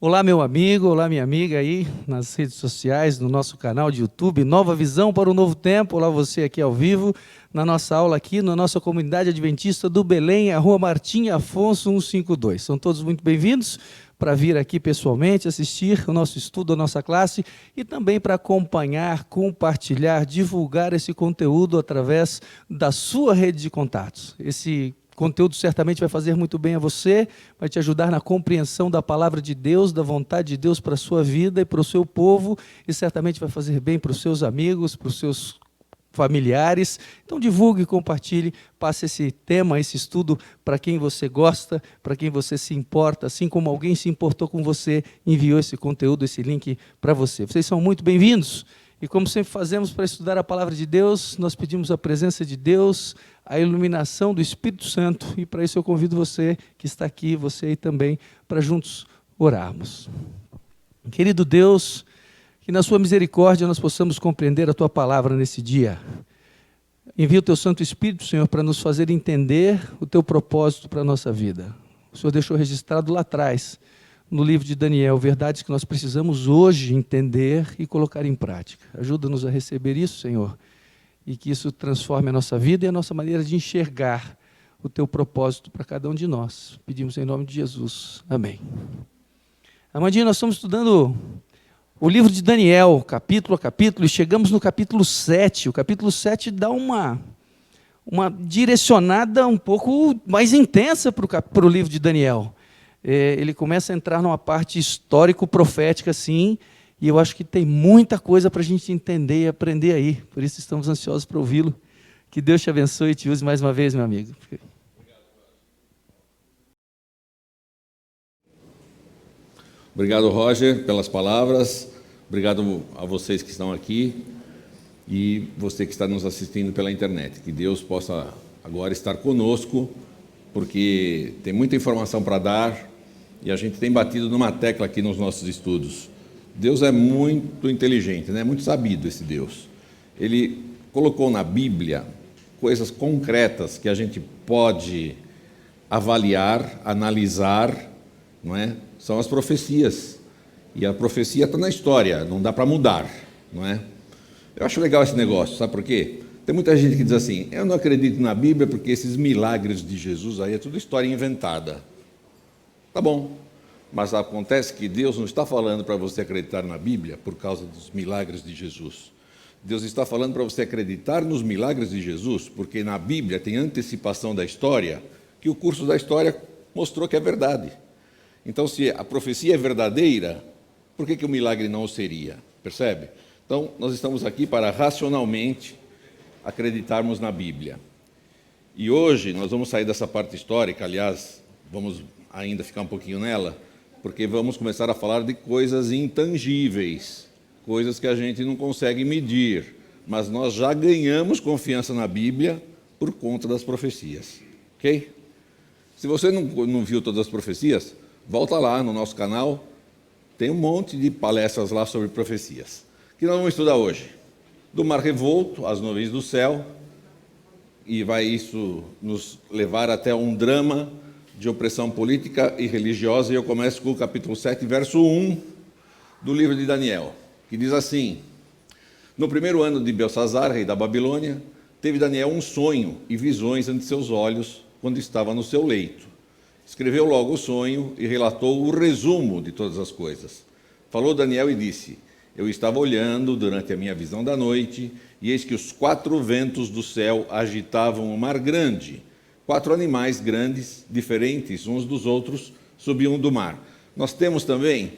Olá, meu amigo, olá, minha amiga aí nas redes sociais, no nosso canal de YouTube, Nova Visão para o Novo Tempo. Olá, você aqui ao vivo, na nossa aula aqui, na nossa comunidade adventista do Belém, a Rua Martim Afonso 152. São todos muito bem-vindos para vir aqui pessoalmente, assistir o nosso estudo, a nossa classe, e também para acompanhar, compartilhar, divulgar esse conteúdo através da sua rede de contatos. Esse conteúdo certamente vai fazer muito bem a você, vai te ajudar na compreensão da palavra de Deus, da vontade de Deus para a sua vida e para o seu povo, e certamente vai fazer bem para os seus amigos, para os seus familiares. Então divulgue, compartilhe, passe esse tema, esse estudo para quem você gosta, para quem você se importa, assim como alguém se importou com você, enviou esse conteúdo, esse link para você. Vocês são muito bem-vindos. E como sempre fazemos para estudar a palavra de Deus, nós pedimos a presença de Deus, a iluminação do Espírito Santo, e para isso eu convido você que está aqui, você aí também, para juntos orarmos. Querido Deus, que na sua misericórdia nós possamos compreender a tua palavra nesse dia. Envia o teu Santo Espírito, Senhor, para nos fazer entender o teu propósito para a nossa vida. O Senhor deixou registrado lá atrás, no livro de Daniel, verdades que nós precisamos hoje entender e colocar em prática. Ajuda-nos a receber isso, Senhor, e que isso transforme a nossa vida e a nossa maneira de enxergar o teu propósito para cada um de nós. Pedimos em nome de Jesus. Amém. Amandinha, nós estamos estudando o livro de Daniel, capítulo a capítulo, e chegamos no capítulo 7. O capítulo 7 dá uma direcionada um pouco mais intensa para o livro de Daniel. Ele começa a entrar numa parte histórico-profética, assim, e eu acho que tem muita coisa para a gente entender e aprender aí. Por isso estamos ansiosos para ouvi-lo. Que Deus te abençoe e te use mais uma vez, meu amigo. Obrigado, Roger, pelas palavras. Obrigado a vocês que estão aqui e você que está nos assistindo pela internet. Que Deus possa agora estar conosco, porque tem muita informação para dar e a gente tem batido numa tecla aqui nos nossos estudos. Deus é muito inteligente, né? Muito sabido esse Deus. Ele colocou na Bíblia coisas concretas que a gente pode avaliar, analisar, não é? São as profecias. E a profecia está na história, não dá para mudar, não é? Eu acho legal esse negócio, sabe por quê? Tem muita gente que diz assim, eu não acredito na Bíblia porque esses milagres de Jesus aí é tudo história inventada. Tá bom, mas acontece que Deus não está falando para você acreditar na Bíblia por causa dos milagres de Jesus. Deus está falando para você acreditar nos milagres de Jesus, porque na Bíblia tem antecipação da história, que o curso da história mostrou que é verdade. Então, se a profecia é verdadeira, por que o milagre não o seria? Percebe? Então, nós estamos aqui para racionalmente acreditarmos na Bíblia. E hoje nós vamos sair dessa parte histórica, aliás, vamos ainda ficar um pouquinho nela, porque vamos começar a falar de coisas intangíveis, coisas que a gente não consegue medir, mas nós já ganhamos confiança na Bíblia por conta das profecias, ok? Se você não viu todas as profecias, volta lá no nosso canal, tem um monte de palestras lá sobre profecias. O que nós vamos estudar hoje? Do mar revolto, as nuvens do céu, e vai isso nos levar até um drama de opressão política e religiosa, e eu começo com o capítulo 7, verso 1 do livro de Daniel, que diz assim: no primeiro ano de Belsazar, rei da Babilônia, teve Daniel um sonho e visões ante seus olhos, quando estava no seu leito. Escreveu logo o sonho e relatou o resumo de todas as coisas. Falou Daniel e disse: eu estava olhando durante a minha visão da noite, e eis que os 4 ventos do céu agitavam o mar grande. 4 animais grandes, diferentes uns dos outros, subiam do mar. Nós temos também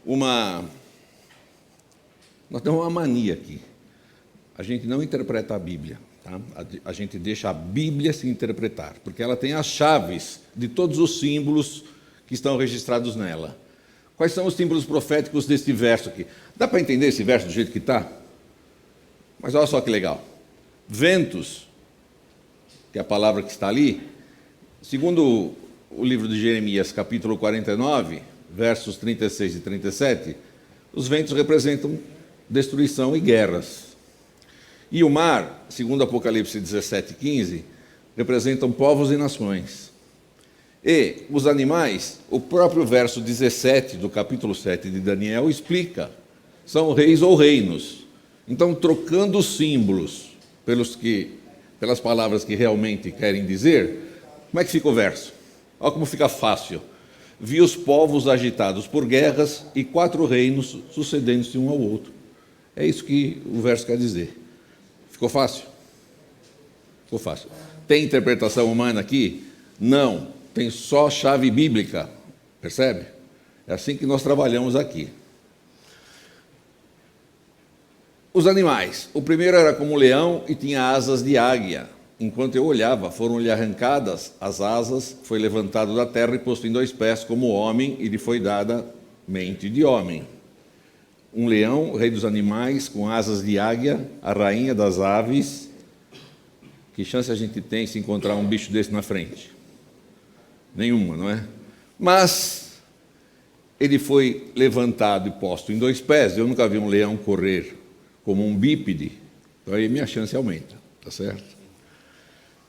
uma mania aqui. A gente não interpreta a Bíblia, tá? A gente deixa a Bíblia se interpretar, porque ela tem as chaves de todos os símbolos que estão registrados nela. Quais são os símbolos proféticos deste verso aqui? Dá para entender esse verso do jeito que está? Mas olha só que legal. Ventos, que é a palavra que está ali, segundo o livro de Jeremias, capítulo 49, versos 36 e 37, os ventos representam destruição e guerras. E o mar, segundo Apocalipse 17, 15, representam povos e nações. E os animais, o próprio verso 17 do capítulo 7 de Daniel explica, são reis ou reinos. Então, trocando os símbolos pelas palavras que realmente querem dizer, como é que fica o verso? Olha como fica fácil. Vi os povos agitados por guerras e 4 reinos sucedendo-se um ao outro. É isso que o verso quer dizer. Ficou fácil? Ficou fácil. Tem interpretação humana aqui? Não. Tem só chave bíblica. Percebe? É assim que nós trabalhamos aqui. Os animais. O primeiro era como leão e tinha asas de águia. Enquanto eu olhava, foram-lhe arrancadas as asas, foi levantado da terra e posto em 2 pés como homem, e lhe foi dada mente de homem. Um leão, rei dos animais, com asas de águia, a rainha das aves. Que chance a gente tem se encontrar um bicho desse na frente? Nenhuma, não é? Mas ele foi levantado e posto em 2 pés. Eu nunca vi um leão correr como um bípede, então aí minha chance aumenta, tá certo?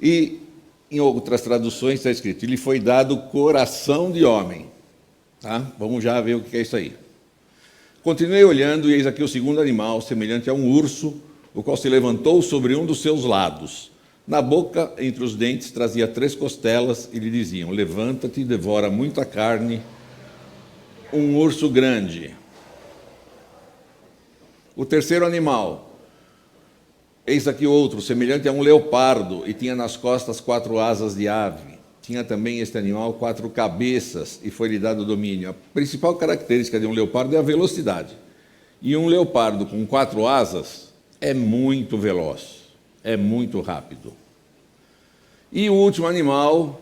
E em outras traduções está escrito, lhe foi dado coração de homem. Tá? Vamos já ver o que é isso aí. Continuei olhando, e eis aqui o segundo animal, semelhante a um urso, o qual se levantou sobre um dos seus lados. Na boca, entre os dentes, trazia 3 costelas, e lhe diziam, levanta-te e devora muita carne, um urso grande. O terceiro animal, eis aqui outro, semelhante a um leopardo, e tinha nas costas 4 asas de ave. Tinha também este animal 4 cabeças, e foi-lhe dado domínio. A principal característica de um leopardo é a velocidade. E um leopardo com 4 asas é muito veloz, é muito rápido. E o último animal,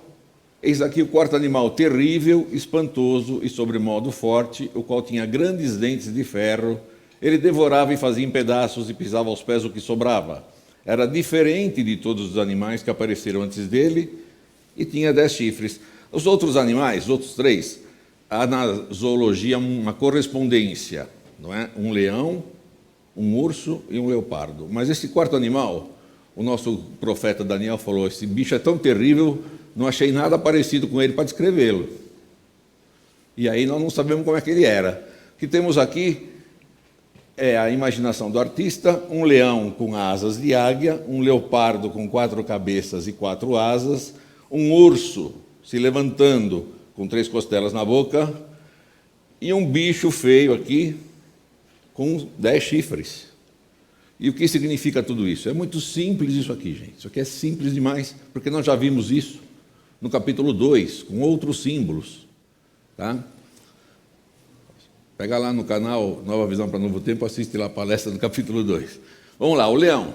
eis aqui o 4º animal, terrível, espantoso e sobremodo forte, o qual tinha grandes dentes de ferro. Ele devorava e fazia em pedaços e pisava aos pés o que sobrava. Era diferente de todos os animais que apareceram antes dele e tinha 10 chifres. Os outros animais, os outros 3, há na zoologia uma correspondência, não é? Um leão, um urso e um leopardo. Mas esse 4º animal, o nosso profeta Daniel falou, esse bicho é tão terrível, não achei nada parecido com ele para descrevê-lo. E aí nós não sabemos como é que ele era. O que temos aqui é a imaginação do artista, um leão com asas de águia, um leopardo com 4 cabeças e 4 asas, um urso se levantando com 3 costelas na boca e um bicho feio aqui com 10 chifres. E o que significa tudo isso? É muito simples isso aqui, gente. Isso aqui é simples demais, porque nós já vimos isso no capítulo 2, com outros símbolos. Tá? Pega lá no canal Nova Visão para Novo Tempo, assiste lá a palestra do capítulo 2. Vamos lá, o leão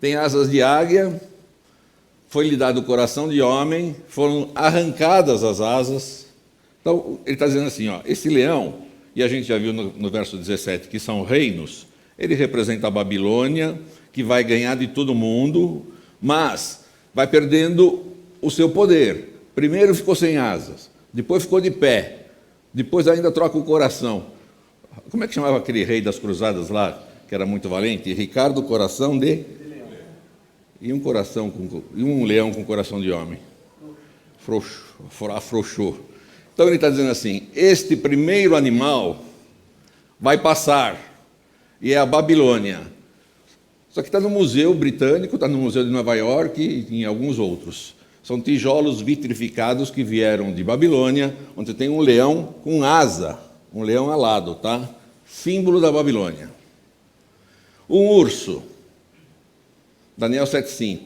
tem asas de águia, foi-lhe dado o coração de homem, foram arrancadas as asas. Então, ele está dizendo assim, ó, esse leão, e a gente já viu no verso 17, que são reinos, ele representa a Babilônia, que vai ganhar de todo mundo, mas vai perdendo o seu poder. Primeiro ficou sem asas, depois ficou de pé, depois ainda troca o coração. Como é que chamava aquele rei das cruzadas lá, que era muito valente? Ricardo, coração de... E um leão com coração de homem. Afrouxou. Então ele está dizendo assim, este primeiro animal vai passar, e é a Babilônia. Só que está no Museu Britânico, está no Museu de Nova York e em alguns outros. São tijolos vitrificados que vieram de Babilônia, onde tem um leão com asa, um leão alado, tá? Símbolo da Babilônia. Um urso, Daniel 7,5.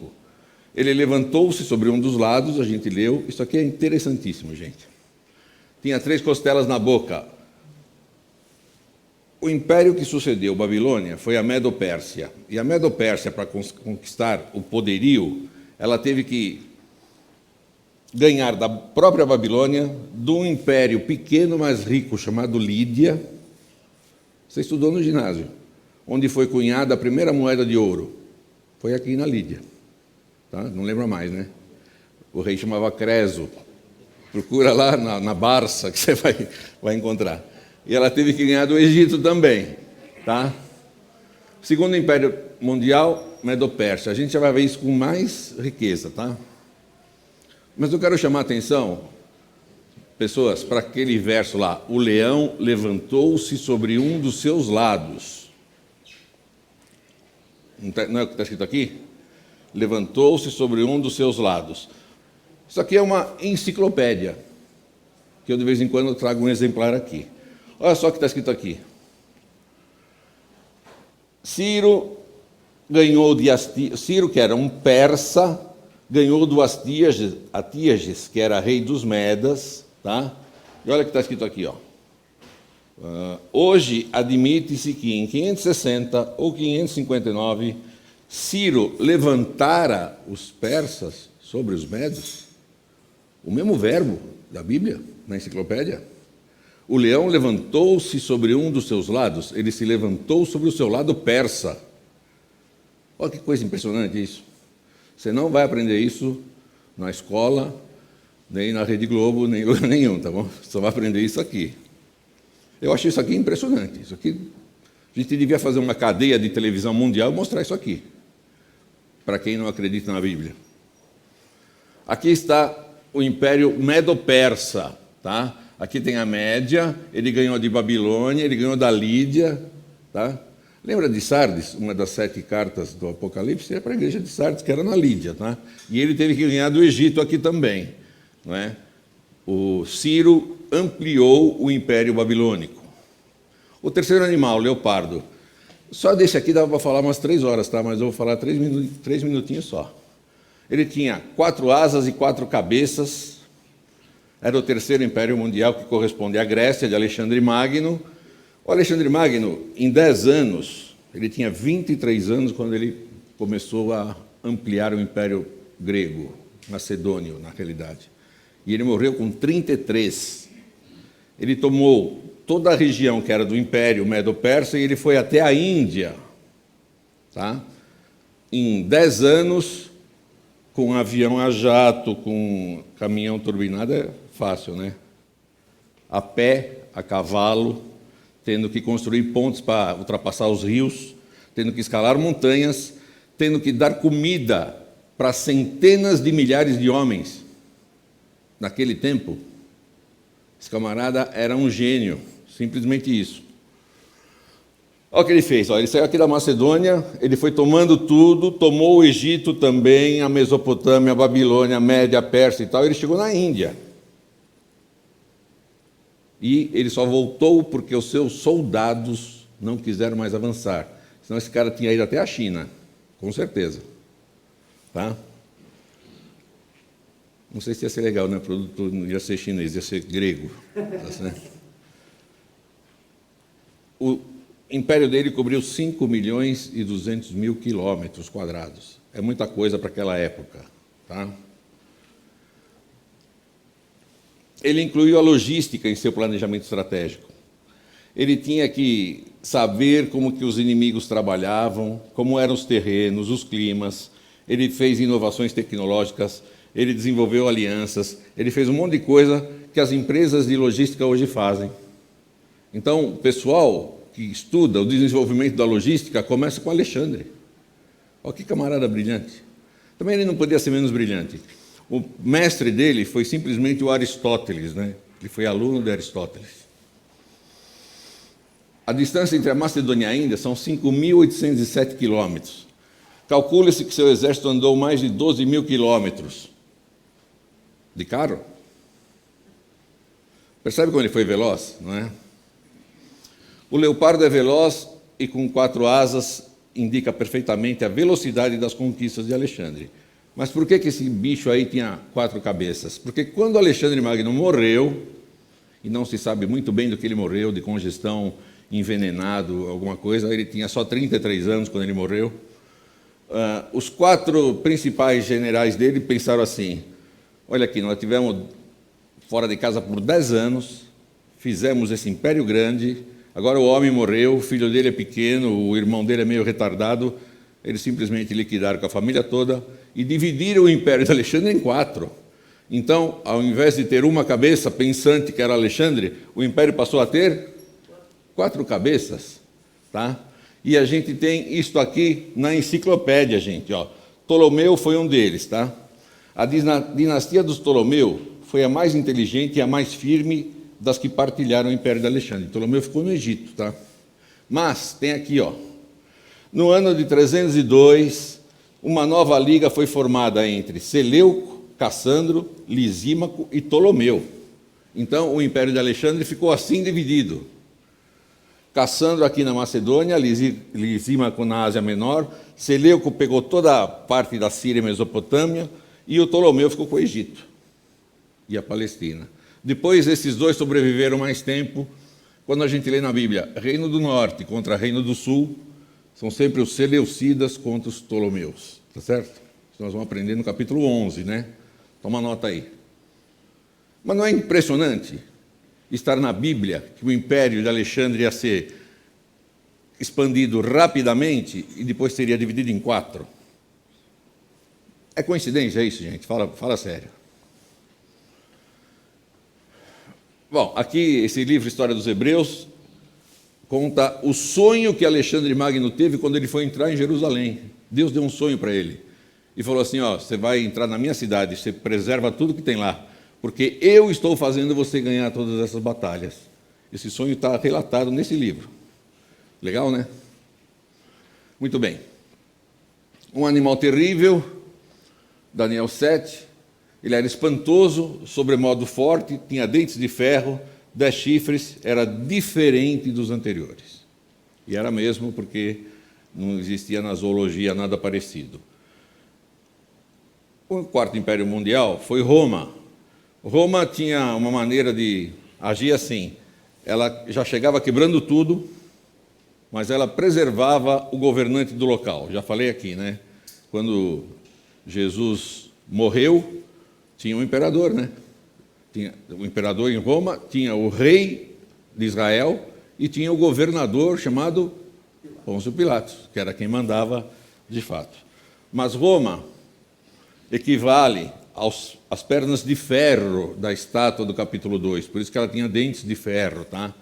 Ele levantou-se sobre um dos lados, a gente leu, isso aqui é interessantíssimo, gente. Tinha 3 costelas na boca. O império que sucedeu Babilônia foi a Medo-Pérsia. E a Medo-Pérsia, para conquistar o poderio, ela teve que ganhar da própria Babilônia, de um império pequeno, mas rico, chamado Lídia. Você estudou no ginásio, onde foi cunhada a primeira moeda de ouro. Foi aqui na Lídia. Tá? Não lembra mais, né? O rei chamava Creso. Procura lá na Barça, que você vai encontrar. E ela teve que ganhar do Egito também. Tá? Segundo Império Mundial, Medo-Pérsia. A gente já vai ver isso com mais riqueza, tá? Mas eu quero chamar a atenção, pessoas, para aquele verso lá. O leão levantou-se sobre um dos seus lados. Não é o que está escrito aqui? Levantou-se sobre um dos seus lados. Isso aqui é uma enciclopédia, que eu de vez em quando trago um exemplar aqui. Olha só o que está escrito aqui. Ciro ganhou de Astíages, Ciro, que era um persa, ganhou do Astíages, que era rei dos Medas, tá? E olha o que está escrito aqui, ó. Hoje admite-se que em 560 ou 559 Ciro levantara os persas sobre os medos. O mesmo verbo da Bíblia, na enciclopédia. O leão levantou-se sobre um dos seus lados, ele se levantou sobre o seu lado persa. Olha que coisa impressionante isso. Você não vai aprender isso na escola, nem na Rede Globo, nem em lugar nenhum, tá bom? Você só vai aprender isso aqui. Eu acho isso aqui impressionante. Isso aqui, a gente devia fazer uma cadeia de televisão mundial e mostrar isso aqui, para quem não acredita na Bíblia. Aqui está o Império Medo-Persa, tá? Aqui tem a Média, ele ganhou de Babilônia, ele ganhou da Lídia, tá? Lembra de Sardes, uma das 7 cartas do Apocalipse? É para a igreja de Sardes, que era na Lídia, tá? E ele teve que ganhar do Egito aqui também, não é? O Ciro ampliou o Império Babilônico. O terceiro animal, o leopardo. Só desse aqui dava para falar umas 3 horas, tá? Mas eu vou falar 3 minutinhos só. Ele tinha 4 asas e 4 cabeças. Era o terceiro império mundial, que corresponde à Grécia, de Alexandre Magno. O Alexandre Magno, em 10 anos, ele tinha 23 anos quando ele começou a ampliar o Império Grego, macedônio, na realidade. E ele morreu com 33. Ele tomou toda a região que era do Império Medo-Persa e ele foi até a Índia. Tá? Em 10 anos, com avião a jato, com caminhão turbinado, é fácil, né? A pé, a cavalo, tendo que construir pontes para ultrapassar os rios, tendo que escalar montanhas, tendo que dar comida para centenas de milhares de homens. Naquele tempo, esse camarada era um gênio, simplesmente isso. Olha o que ele fez, ele saiu aqui da Macedônia, ele foi tomando tudo, tomou o Egito também, a Mesopotâmia, a Babilônia, a Média, a Pérsia e tal, ele chegou na Índia. E ele só voltou porque os seus soldados não quiseram mais avançar. Senão esse cara tinha ido até a China, com certeza. Tá? Não sei se ia ser legal, né? O produto não ia ser chinês, ia ser grego. O império dele cobriu 5.200.000 quilômetros quadrados. É muita coisa para aquela época. Tá? Ele incluiu a logística em seu planejamento estratégico. Ele tinha que saber como que os inimigos trabalhavam, como eram os terrenos, os climas. Ele fez inovações tecnológicas, ele desenvolveu alianças, ele fez um monte de coisa que as empresas de logística hoje fazem. Então, o pessoal que estuda o desenvolvimento da logística começa com Alexandre. Olha que camarada brilhante. Também ele não podia ser menos brilhante. O mestre dele foi simplesmente o Aristóteles, né? Ele foi aluno de Aristóteles. A distância entre a Macedônia e a Índia são 5.807 quilômetros. Calcula-se que seu exército andou mais de 12.000 quilômetros. De carro? Percebe como ele foi veloz, não é? O leopardo é veloz e com 4 asas indica perfeitamente a velocidade das conquistas de Alexandre. Mas por que esse bicho aí tinha 4 cabeças? Porque quando Alexandre Magno morreu, e não se sabe muito bem do que ele morreu, de congestão, envenenado, alguma coisa, ele tinha só 33 anos quando ele morreu, os 4 principais generais dele pensaram assim, olha aqui, nós tivemos fora de casa por 10 anos, fizemos esse império grande, agora o homem morreu, o filho dele é pequeno, o irmão dele é meio retardado, eles simplesmente liquidaram com a família toda e dividiram o império de Alexandre em 4. Então, ao invés de ter uma cabeça pensante que era Alexandre, o império passou a ter 4 cabeças. Tá? E a gente tem isto aqui na enciclopédia, gente. Ó. Ptolomeu foi um deles. Tá? A dinastia dos Ptolomeu foi a mais inteligente e a mais firme das que partilharam o Império de Alexandre. Ptolomeu ficou no Egito, tá? Mas tem aqui, ó, no ano de 302, uma nova liga foi formada entre Seleuco, Cassandro, Lisímaco e Ptolomeu. Então, o Império de Alexandre ficou assim dividido. Cassandro aqui na Macedônia, Lisímaco na Ásia Menor, Seleuco pegou toda a parte da Síria e Mesopotâmia, e o Ptolomeu ficou com o Egito e a Palestina. Depois, esses dois sobreviveram mais tempo. Quando a gente lê na Bíblia, Reino do Norte contra Reino do Sul, são sempre os Seleucidas contra os Ptolomeus. Tá certo? Isso nós vamos aprender no capítulo 11, né? Toma nota aí. Mas não é impressionante estar na Bíblia que o Império de Alexandre ia ser expandido rapidamente e depois seria dividido em 4? É coincidência isso, gente? Fala sério. Bom, aqui esse livro, História dos Hebreus, conta o sonho que Alexandre Magno teve quando ele foi entrar em Jerusalém. Deus deu um sonho para ele e falou assim, ó, você vai entrar na minha cidade, você preserva tudo que tem lá, porque eu estou fazendo você ganhar todas essas batalhas. Esse sonho está relatado nesse livro. Legal, né? Muito bem. Um animal terrível, Daniel 7, ele era espantoso, sobremodo forte, tinha dentes de ferro, 10 chifres, era diferente dos anteriores. E era mesmo porque não existia na zoologia nada parecido. O quarto império mundial foi Roma. Roma tinha uma maneira de agir assim. Ela já chegava quebrando tudo, mas ela preservava o governante do local. Já falei aqui, né? Quando Jesus morreu, tinha um imperador, né? Tinha o imperador em Roma, tinha o rei de Israel e tinha o governador chamado Pôncio Pilatos, que era quem mandava de fato. Mas Roma equivale às pernas de ferro da estátua do capítulo 2, por isso que ela tinha dentes de ferro, tá?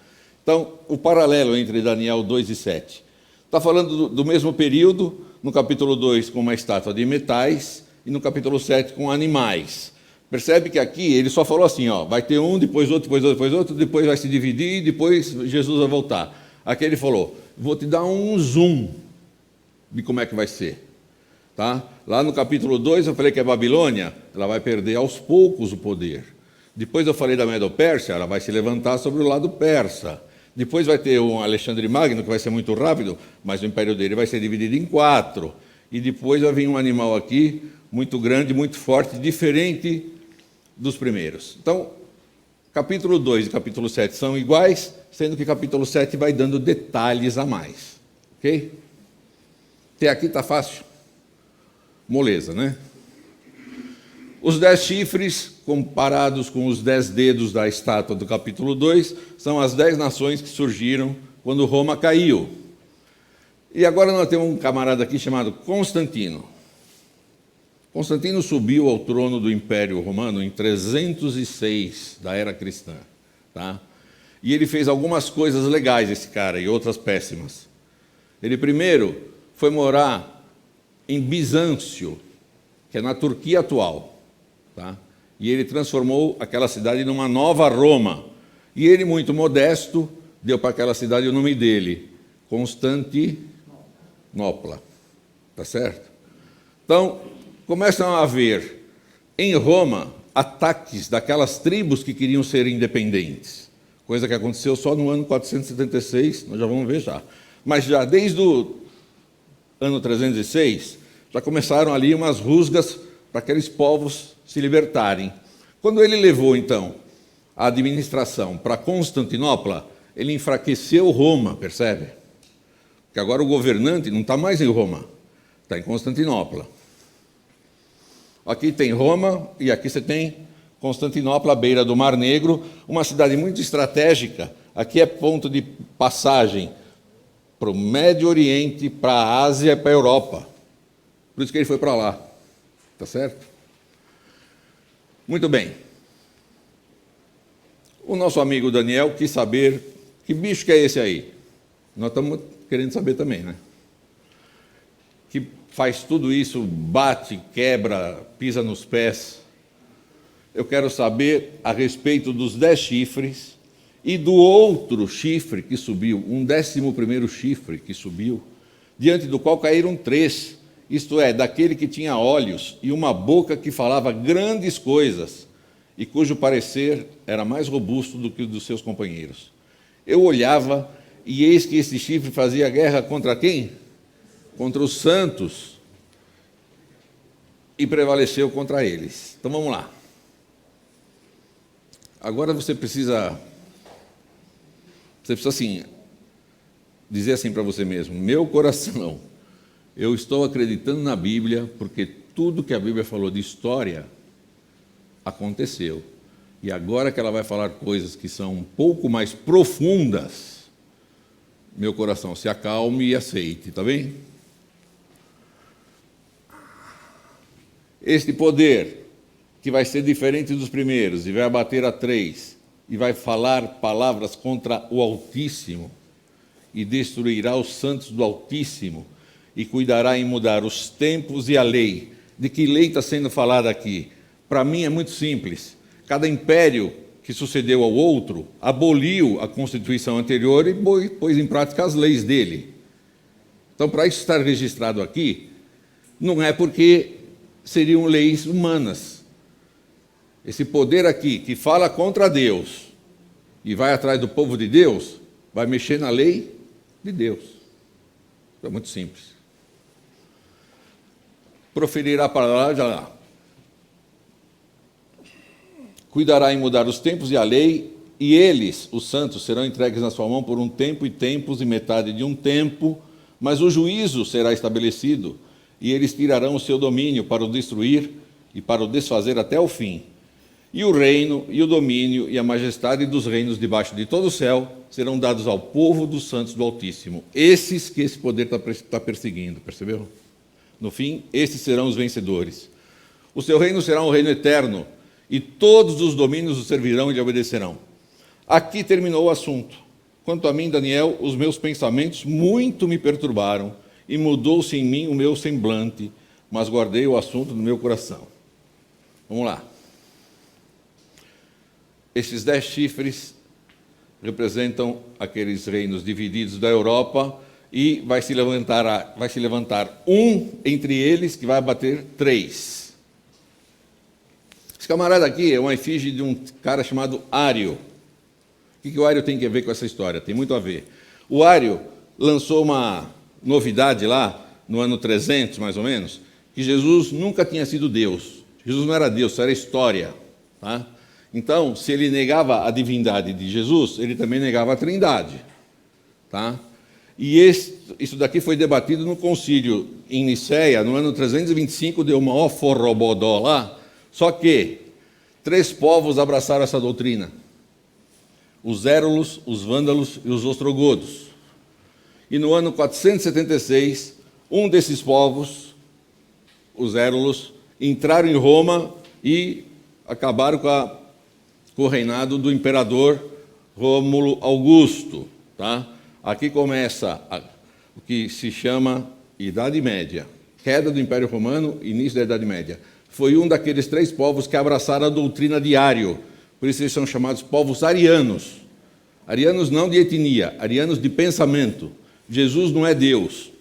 Então, o paralelo entre Daniel 2 e 7. Está falando do mesmo período, no capítulo 2 com uma estátua de metais e no capítulo 7 com animais. Percebe que aqui ele só falou assim, ó, vai ter um, depois outro, depois outro, depois outro, depois vai se dividir, depois Jesus vai voltar. Aqui ele falou, vou te dar um zoom de como é que vai ser. Tá? Lá no capítulo 2 eu falei que a Babilônia ela vai perder aos poucos o poder. Depois eu falei da Medo-Pérsia, ela vai se levantar sobre o lado persa. Depois vai ter um Alexandre Magno, que vai ser muito rápido, mas o império dele vai ser dividido em 4. E depois vai vir um animal aqui, muito grande, muito forte, diferente dos primeiros. Então, capítulo 2 e capítulo 7 são iguais, sendo que capítulo 7 vai dando detalhes a mais. Ok? Até aqui está fácil? Moleza, né? Os 10 chifres, comparados com os 10 dedos da estátua do capítulo 2, são as 10 nações que surgiram quando Roma caiu. E agora nós temos um camarada aqui chamado Constantino. Constantino subiu ao trono do Império Romano em 306 da era cristã. Tá? E ele fez algumas coisas legais, esse cara, e outras péssimas. Ele primeiro foi morar em Bizâncio, que é na Turquia atual. Tá? E ele transformou aquela cidade numa nova Roma. E ele, muito modesto, deu para aquela cidade o nome dele, Constantinopla. Tá certo? Então, começam a haver, em Roma, ataques daquelas tribos que queriam ser independentes. Coisa que aconteceu só no ano 476, nós já vamos ver já. Mas já desde o ano 306, já começaram ali umas rusgas para aqueles povos se libertarem. Quando ele levou, então, a administração para Constantinopla, ele enfraqueceu Roma, percebe? Porque agora o governante não está mais em Roma, está em Constantinopla. Aqui tem Roma e aqui você tem Constantinopla, à beira do Mar Negro, uma cidade muito estratégica. Aqui é ponto de passagem para o Médio Oriente, para a Ásia e para a Europa. Por isso que ele foi para lá. Tá certo? Muito bem. O nosso amigo Daniel quis saber que bicho que é esse aí. Nós estamos querendo saber também, né? Que faz tudo isso, bate, quebra, pisa nos pés. Eu quero saber a respeito dos 10 chifres e do outro chifre que subiu, um 11º chifre que subiu, diante do qual caíram 3, isto é, daquele que tinha olhos e uma boca que falava grandes coisas, e cujo parecer era mais robusto do que o dos seus companheiros. Eu olhava, e eis que esse chifre fazia guerra contra quem? Contra os santos, e prevaleceu contra eles. Então vamos lá. Agora você precisa assim, dizer assim para você mesmo: meu coração, eu estou acreditando na Bíblia, porque tudo que a Bíblia falou de história aconteceu. E agora que ela vai falar coisas que são um pouco mais profundas, meu coração se acalme e aceite, tá bem? Este poder, que vai ser diferente dos primeiros, e vai abater a 3, e vai falar palavras contra o Altíssimo, e destruirá os santos do Altíssimo, e cuidará em mudar os tempos e a lei. De que lei está sendo falada aqui? Para mim é muito simples. Cada império que sucedeu ao outro aboliu a Constituição anterior e pôs em prática as leis dele. Então, para isso estar registrado aqui, não é porque seriam leis humanas. Esse poder aqui, que fala contra Deus e vai atrás do povo de Deus, vai mexer na lei de Deus. É muito simples. Proferirá a palavra, cuidará em mudar os tempos e a lei, e eles, os santos, serão entregues na sua mão por um tempo e tempos e metade de um tempo, mas o juízo será estabelecido, e eles tirarão o seu domínio para o destruir e para o desfazer até o fim. E o reino, e o domínio, e a majestade dos reinos debaixo de todo o céu serão dados ao povo dos santos do Altíssimo. Esses que esse poder está perseguindo, percebeu? No fim, esses serão os vencedores. O seu reino será um reino eterno, e todos os domínios o servirão e lhe obedecerão. Aqui terminou o assunto. Quanto a mim, Daniel, os meus pensamentos muito me perturbaram, e mudou-se em mim o meu semblante, mas guardei o assunto no meu coração. Vamos lá. Esses 10 chifres representam aqueles reinos divididos da Europa, e vai se levantar um entre eles que vai abater 3. Esse camarada aqui é uma efígie de um cara chamado Ário. O que o Ário tem a ver com essa história? Tem muito a ver. O Ário lançou uma novidade lá, no ano 300, mais ou menos, que Jesus nunca tinha sido Deus. Jesus não era Deus, isso era história. Tá? Então, se ele negava a divindade de Jesus, ele também negava a trindade. Tá? E isso daqui foi debatido no concílio em Nicéia, no ano 325, deu uma oforrobodó lá, só que 3 povos abraçaram essa doutrina: os érulos, os vândalos e os ostrogodos. E no ano 476, um desses povos, os érulos, entraram em Roma e acabaram com o reinado do imperador Rômulo Augusto. Tá? Aqui começa o que se chama Idade Média. Queda do Império Romano, início da Idade Média. Foi um daqueles 3 povos que abraçaram a doutrina de Ário. Por isso eles são chamados povos arianos. Arianos não de etnia, arianos de pensamento. Jesus não é Deus.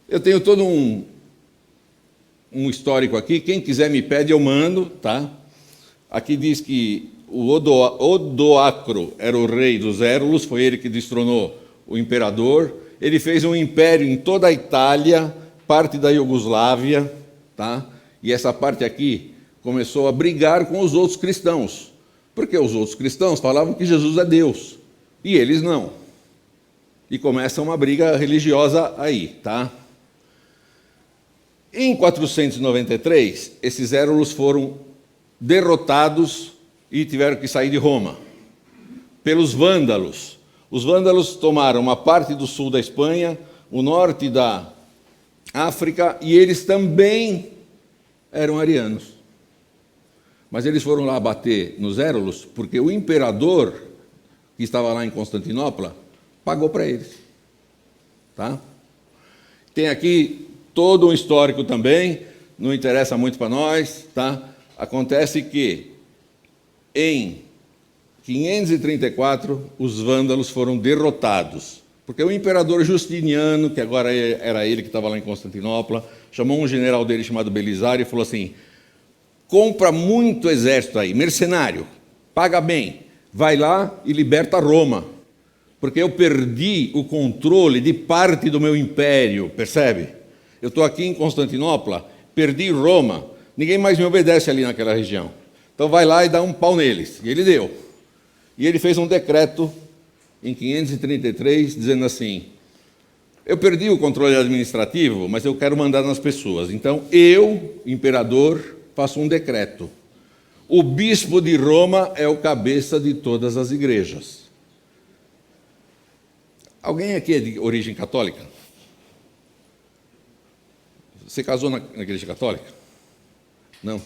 Eu tenho todo um histórico aqui. Quem quiser me pede, eu mando. Tá? Aqui diz que o Odoacro era o rei dos érulos, foi ele que destronou o imperador. Ele fez um império em toda a Itália, parte da Iugoslávia, tá? E essa parte aqui começou a brigar com os outros cristãos, porque os outros cristãos falavam que Jesus é Deus, e eles não. E começa uma briga religiosa aí, tá? Em 493, esses érulos foram derrotados e tiveram que sair de Roma pelos vândalos. Os vândalos tomaram uma parte do sul da Espanha, o norte da África, e eles também eram arianos. Mas eles foram lá bater nos érulos porque o imperador, que estava lá em Constantinopla, pagou para eles. Tá? Tem aqui todo um histórico também, não interessa muito para nós, tá? Acontece que em 534 os vândalos foram derrotados, porque o imperador Justiniano, que agora era ele que estava lá em Constantinopla, chamou um general dele chamado Belisário e falou assim: compra muito exército aí, mercenário, paga bem, vai lá e liberta Roma, porque eu perdi o controle de parte do meu império, percebe? Eu estou aqui em Constantinopla, perdi Roma, ninguém mais me obedece ali naquela região. Então vai lá e dá um pau neles. E ele deu. E ele fez um decreto em 533, dizendo assim: eu perdi o controle administrativo, mas eu quero mandar nas pessoas. Então eu, imperador, faço um decreto. O bispo de Roma é o cabeça de todas as igrejas. Alguém aqui é de origem católica? Você casou na igreja católica? Não.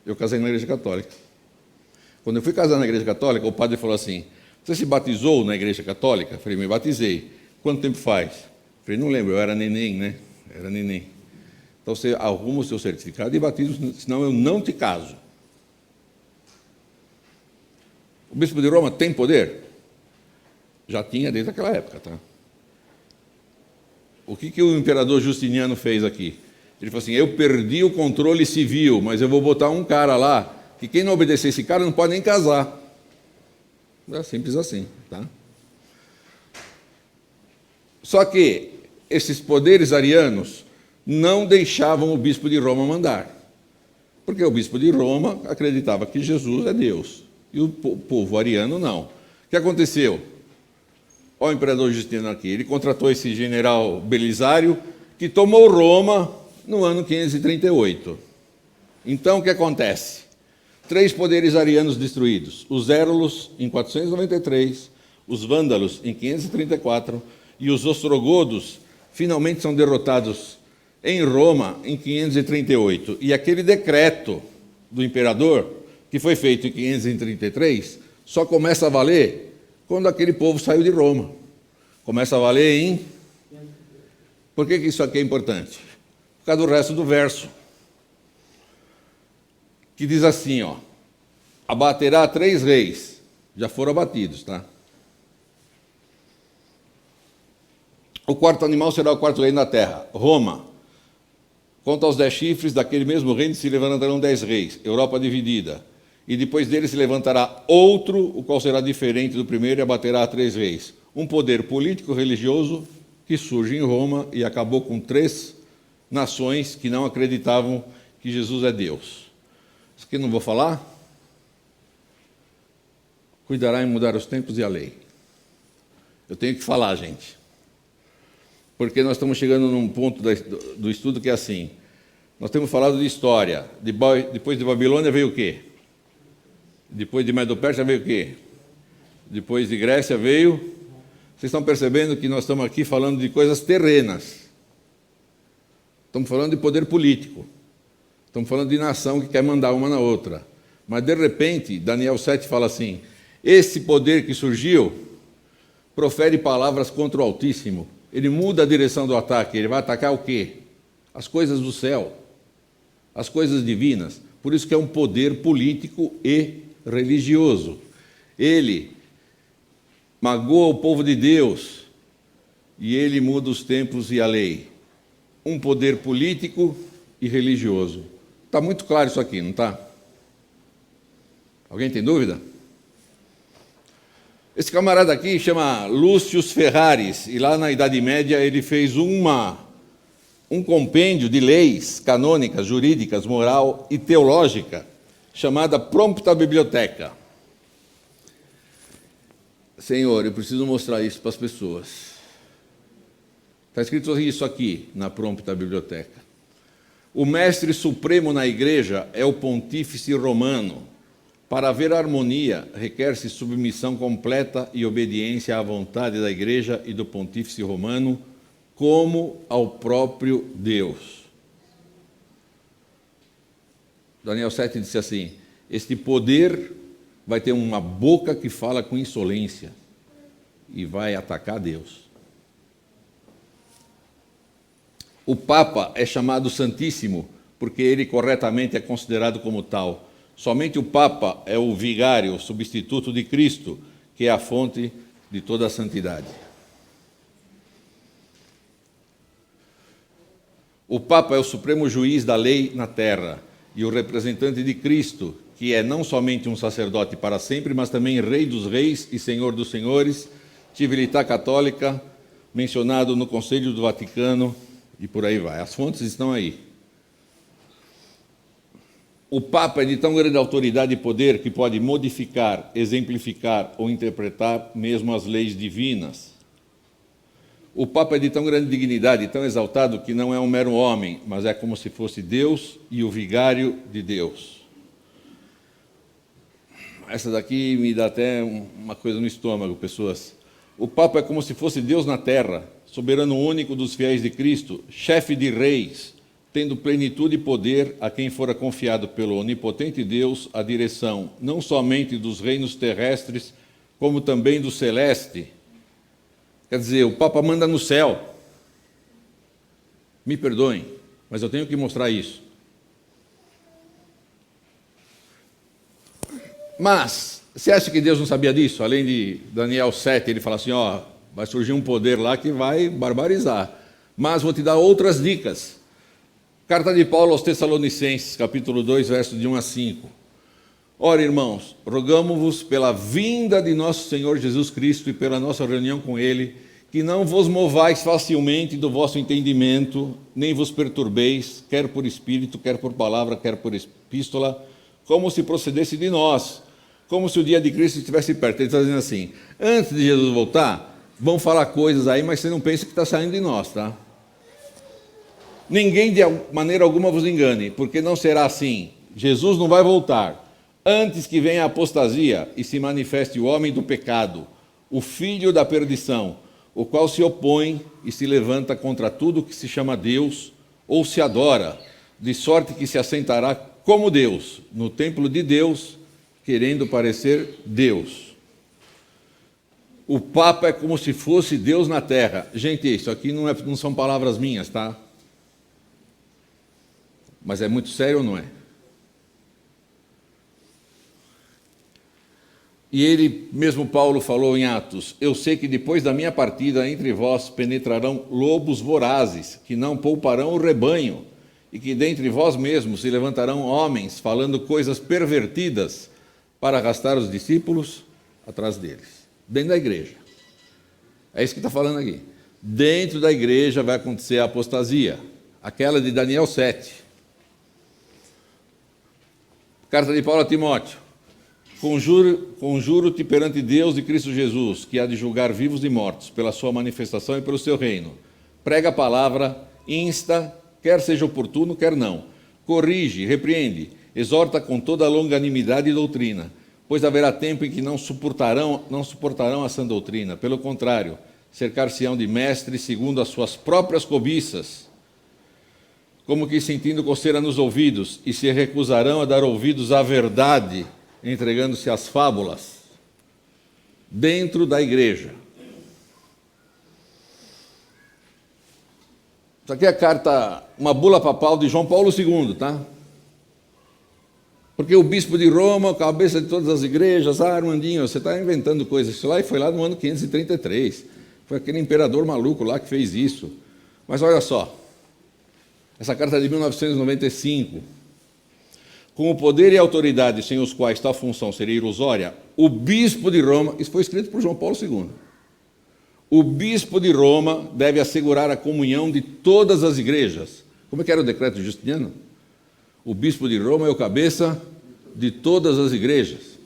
Eu casei na igreja católica. Quando eu fui casar na igreja católica, o padre falou assim: você se batizou na igreja católica? Eu falei: me batizei. Quanto tempo faz? Eu falei: não lembro, eu era neném, né? Era neném. Então você arruma o seu certificado de batismo, senão eu não te caso. O bispo de Roma tem poder? Já tinha desde aquela época, tá? O que o imperador Justiniano fez aqui? Ele falou assim: eu perdi o controle civil, mas eu vou botar um cara lá, que quem não obedecer esse cara não pode nem casar. É simples assim, tá? Só que esses poderes arianos não deixavam o bispo de Roma mandar, porque o bispo de Roma acreditava que Jesus é Deus, e o povo ariano não. O que aconteceu? Olha o imperador Justiniano aqui, ele contratou esse general Belisário, que tomou Roma no ano 538. Então, o que acontece? 3 poderes arianos destruídos: os Érulos, em 493, os Vândalos, em 534, e os ostrogodos finalmente são derrotados em Roma, em 538. E aquele decreto do imperador, que foi feito em 533, só começa a valer quando aquele povo saiu de Roma. Começa a valer em... Por que isso aqui é importante? Por causa do resto do verso, que diz assim, ó: abaterá 3 reis, já foram abatidos, tá? O quarto animal será o quarto rei na terra, Roma. Quanto aos 10 chifres, daquele mesmo reino se levantarão 10 reis, Europa dividida. E depois dele se levantará outro, o qual será diferente do primeiro, e abaterá 3 reis. Um poder político-religioso que surge em Roma e acabou com 3 nações que não acreditavam que Jesus é Deus. Isso aqui não vou falar. Cuidará em mudar os tempos e a lei. Eu tenho que falar, gente. Porque nós estamos chegando num ponto do estudo que é assim. Nós temos falado de história. Depois de Babilônia veio o quê? Depois de Medo-Pérsia veio o quê? Depois de Grécia veio... Vocês estão percebendo que nós estamos aqui falando de coisas terrenas. Estamos falando de poder político. Estamos falando de nação que quer mandar uma na outra. Mas, de repente, Daniel 7 fala assim: esse poder que surgiu profere palavras contra o Altíssimo. Ele muda a direção do ataque. Ele vai atacar o quê? As coisas do céu. As coisas divinas. Por isso que é um poder político e religioso. Ele magoa o povo de Deus e ele muda os tempos e a lei. Um poder político e religioso. Está muito claro isso aqui, não está? Alguém tem dúvida? Esse camarada aqui chama Lúcius Ferraris, e lá na Idade Média ele fez um compêndio de leis canônicas, jurídicas, moral e teológica, chamada Prompta Bibliotheca. Senhor, eu preciso mostrar isso para as pessoas. Está escrito isso aqui na Prompta Bibliotheca. O mestre supremo na igreja é o pontífice romano. Para haver harmonia, requer-se submissão completa e obediência à vontade da igreja e do pontífice romano, como ao próprio Deus. Daniel 7 disse assim: este poder vai ter uma boca que fala com insolência e vai atacar Deus. O Papa é chamado Santíssimo porque ele corretamente é considerado como tal. Somente o Papa é o vigário, o substituto de Cristo, que é a fonte de toda a santidade. O Papa é o supremo juiz da lei na terra e o representante de Cristo, que é não somente um sacerdote para sempre, mas também Rei dos Reis e Senhor dos Senhores, civilidade católica, mencionado no Concílio do Vaticano, e por aí vai. As fontes estão aí. O Papa é de tão grande autoridade e poder que pode modificar, exemplificar ou interpretar mesmo as leis divinas. O Papa é de tão grande dignidade e tão exaltado que não é um mero homem, mas é como se fosse Deus e o vigário de Deus. Essa daqui me dá até uma coisa no estômago, pessoas. O Papa é como se fosse Deus na terra, soberano único dos fiéis de Cristo, chefe de reis, tendo plenitude e poder a quem fora confiado pelo onipotente Deus a direção não somente dos reinos terrestres, como também do celeste. Quer dizer, o Papa manda no céu. Me perdoem, mas eu tenho que mostrar isso. Mas, você acha que Deus não sabia disso? Além de Daniel 7, ele fala assim, ó, vai surgir um poder lá que vai barbarizar. Mas vou te dar outras dicas. Carta de Paulo aos Tessalonicenses, capítulo 2, versos de 1 a 5. Ora, irmãos, rogamo-vos pela vinda de nosso Senhor Jesus Cristo e pela nossa reunião com Ele, que não vos movais facilmente do vosso entendimento, nem vos perturbeis, quer por espírito, quer por palavra, quer por epístola, como se procedesse de nós, como se o dia de Cristo estivesse perto. Ele está dizendo assim, antes de Jesus voltar, vão falar coisas aí, mas você não pensa que está saindo de nós, tá? Ninguém de maneira alguma vos engane, porque não será assim. Jesus não vai voltar, antes que venha a apostasia e se manifeste o homem do pecado, o filho da perdição, o qual se opõe e se levanta contra tudo que se chama Deus ou se adora, de sorte que se assentará como Deus, no templo de Deus, querendo parecer Deus. O Papa é como se fosse Deus na terra. Gente, isso aqui não são palavras minhas, tá? Mas é muito sério ou não é? E ele, mesmo Paulo, falou em Atos, eu sei que depois da minha partida entre vós penetrarão lobos vorazes, que não pouparão o rebanho, e que dentre vós mesmos se levantarão homens, falando coisas pervertidas, para arrastar os discípulos atrás deles. Dentro da igreja. É isso que está falando aqui. Dentro da igreja vai acontecer a apostasia, aquela de Daniel 7. Carta de Paulo a Timóteo. Conjuro-te perante Deus e Cristo Jesus, que há de julgar vivos e mortos, pela sua manifestação e pelo seu reino. Prega a palavra, insta, quer seja oportuno, quer não. Corrige, repreende, exorta com toda a longanimidade e doutrina, pois haverá tempo em que não suportarão a sã doutrina. Pelo contrário, cercar-se-ão de mestres segundo as suas próprias cobiças, como que sentindo coceira nos ouvidos, e se recusarão a dar ouvidos à verdade, entregando-se às fábulas, dentro da igreja. Isso aqui é a carta, uma bula papal de João Paulo II, tá? Porque o bispo de Roma, a cabeça de todas as igrejas, Armandinho, você está inventando coisas. Isso lá e foi lá no ano 533. Foi aquele imperador maluco lá que fez isso. Mas olha só, essa carta é de 1995. Com o poder e a autoridade sem os quais tal função seria ilusória, o bispo de Roma, isso foi escrito por João Paulo II, o bispo de Roma deve assegurar a comunhão de todas as igrejas. Como é que era o decreto Justiniano? O bispo de Roma é o cabeça de todas as igrejas.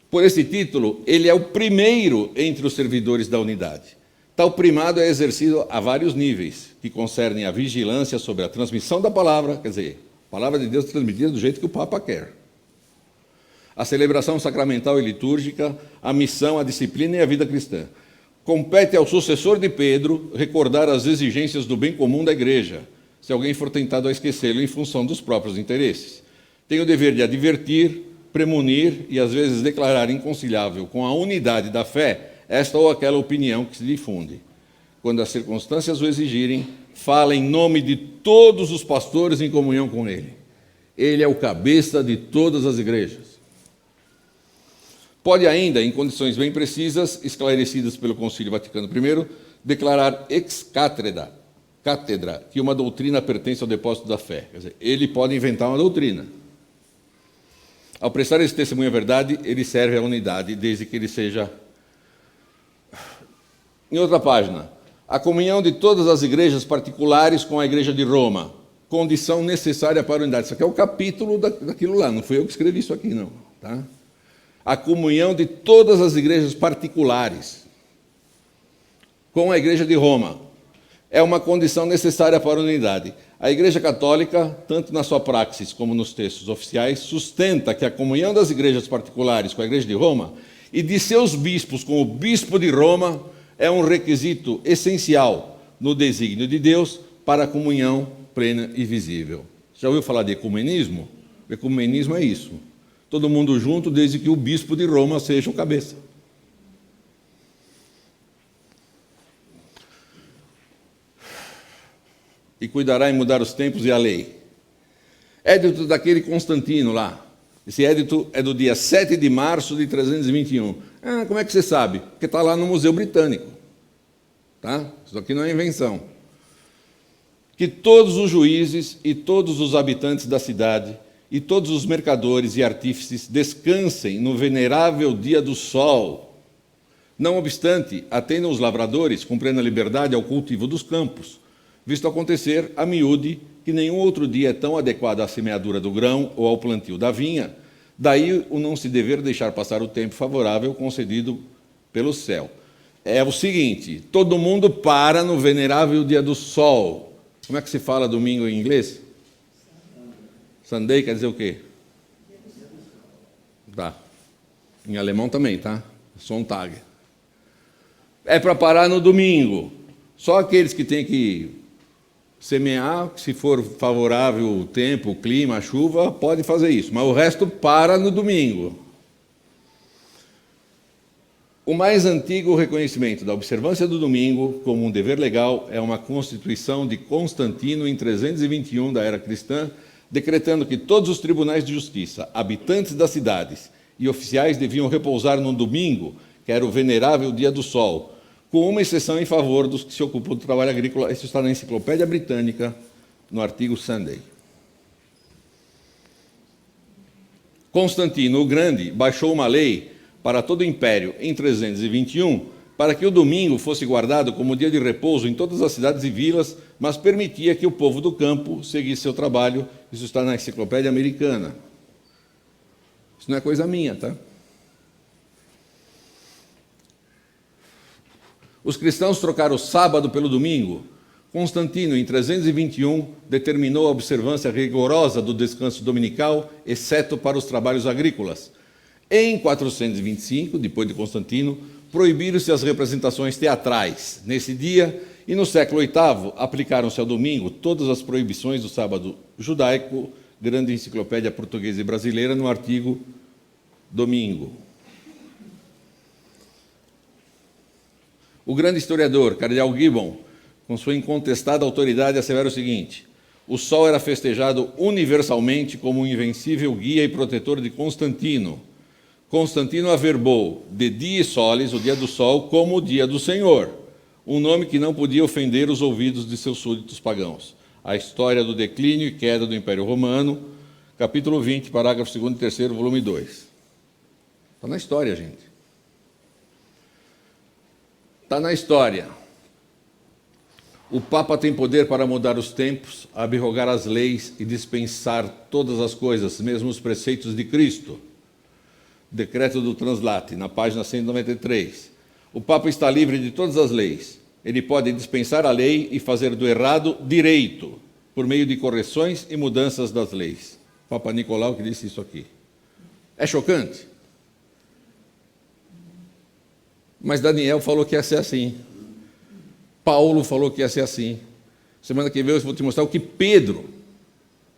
Por esse título, ele é o primeiro entre os servidores da unidade. Tal primado é exercido a vários níveis, que concernem a vigilância sobre a transmissão da palavra, quer dizer, a palavra de Deus transmitida do jeito que o Papa quer. A celebração sacramental e litúrgica, a missão, a disciplina e a vida cristã. Compete ao sucessor de Pedro recordar as exigências do bem comum da igreja, se alguém for tentado a esquecê-lo em função dos próprios interesses. Tem o dever de advertir, premunir e às vezes declarar inconciliável com a unidade da fé esta ou aquela opinião que se difunde. quando as circunstâncias o exigirem, fala em nome de todos os pastores em comunhão com ele. Ele é o cabeça de todas as igrejas. Pode ainda, em condições bem precisas, esclarecidas pelo Concílio Vaticano I, declarar ex cátedra, que uma doutrina pertence ao depósito da fé. Quer dizer, ele pode inventar uma doutrina. Ao prestar esse testemunho à verdade, ele serve à unidade, desde que ele seja... Em outra página, a comunhão de todas as igrejas particulares com a Igreja de Roma, condição necessária para a unidade. Isso aqui é o capítulo daquilo lá, não fui eu que escrevi isso aqui, não. Tá? A comunhão de todas as igrejas particulares com a Igreja de Roma é uma condição necessária para a unidade. A Igreja Católica, tanto na sua praxis como nos textos oficiais, sustenta que a comunhão das igrejas particulares com a Igreja de Roma e de seus bispos com o Bispo de Roma é um requisito essencial no desígnio de Deus para a comunhão plena e visível. Já ouviu falar de ecumenismo? O ecumenismo é isso. Todo mundo junto, desde que o Bispo de Roma seja o cabeça. E cuidará em mudar os tempos e a lei. Édito daquele Constantino lá. Esse édito é do dia 7 de março de 321. Ah, como é que você sabe? Porque está lá no Museu Britânico. Tá? Isso aqui não é invenção. Que todos os juízes e todos os habitantes da cidade e todos os mercadores e artífices descansem no venerável dia do sol. Não obstante, atendam os lavradores com plena liberdade ao cultivo dos campos, visto acontecer a miúde que nenhum outro dia é tão adequado à semeadura do grão ou ao plantio da vinha, daí o não se dever deixar passar o tempo favorável concedido pelo céu. É o seguinte, todo mundo para no venerável dia do sol. Como é que se fala domingo em inglês? Sunday quer dizer o quê? Tá. Em alemão também, tá? Sonntag. É para parar no domingo. Só aqueles que têm que semear, se for favorável o tempo, o clima, a chuva, pode fazer isso. Mas o resto para no domingo. O mais antigo reconhecimento da observância do domingo como um dever legal é uma constituição de Constantino em 321 da era cristã, decretando que todos os tribunais de justiça, habitantes das cidades e oficiais deviam repousar no domingo, que era o venerável dia do sol, com uma exceção em favor dos que se ocupam do trabalho agrícola. Isso está na Enciclopédia Britânica, no artigo Sunday. Constantino o Grande baixou uma lei para todo o império em 321, para que o domingo fosse guardado como dia de repouso em todas as cidades e vilas, mas permitia que o povo do campo seguisse seu trabalho. Isso está na Enciclopédia Americana. Isso não é coisa minha, tá? Os cristãos trocaram o sábado pelo domingo. Constantino, em 321, determinou a observância rigorosa do descanso dominical, exceto para os trabalhos agrícolas. Em 425, depois de Constantino, proibiram-se as representações teatrais. Nesse dia, e no século VIII, aplicaram-se ao domingo todas as proibições do sábado judaico, Grande Enciclopédia Portuguesa e Brasileira, no artigo Domingo. O grande historiador, Cardeal Gibbon, com sua incontestada autoridade, assevera o seguinte: o sol era festejado universalmente como um invencível guia e protetor de Constantino. Constantino averbou de die solis, o dia do sol, como o dia do Senhor, um nome que não podia ofender os ouvidos de seus súditos pagãos. A história do declínio e queda do Império Romano, capítulo 20, parágrafo 2º e 3º, volume 2. Está na história, gente. Está na história. O Papa tem poder para mudar os tempos, abrogar as leis e dispensar todas as coisas, mesmo os preceitos de Cristo. Decreto do Translate, na página 193. O Papa está livre de todas as leis. Ele pode dispensar a lei e fazer do errado direito, por meio de correções e mudanças das leis. Papa Nicolau que disse isso aqui. É chocante? Mas Daniel falou que ia ser assim. Paulo falou que ia ser assim. Semana que vem eu vou te mostrar o que Pedro,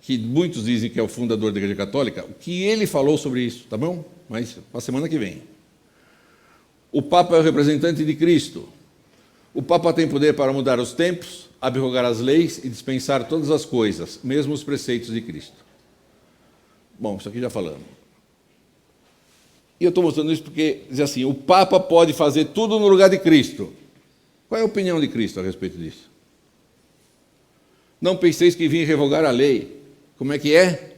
que muitos dizem que é o fundador da Igreja Católica, o que ele falou sobre isso, tá bom? Mas para a semana que vem. O Papa é o representante de Cristo. O Papa tem poder para mudar os tempos, abrogar as leis e dispensar todas as coisas, mesmo os preceitos de Cristo. Bom, isso aqui já falamos. E eu estou mostrando isso porque, diz assim, o Papa pode fazer tudo no lugar de Cristo. Qual é a opinião de Cristo a respeito disso? Não penseis que vim revogar a lei. Como é que é?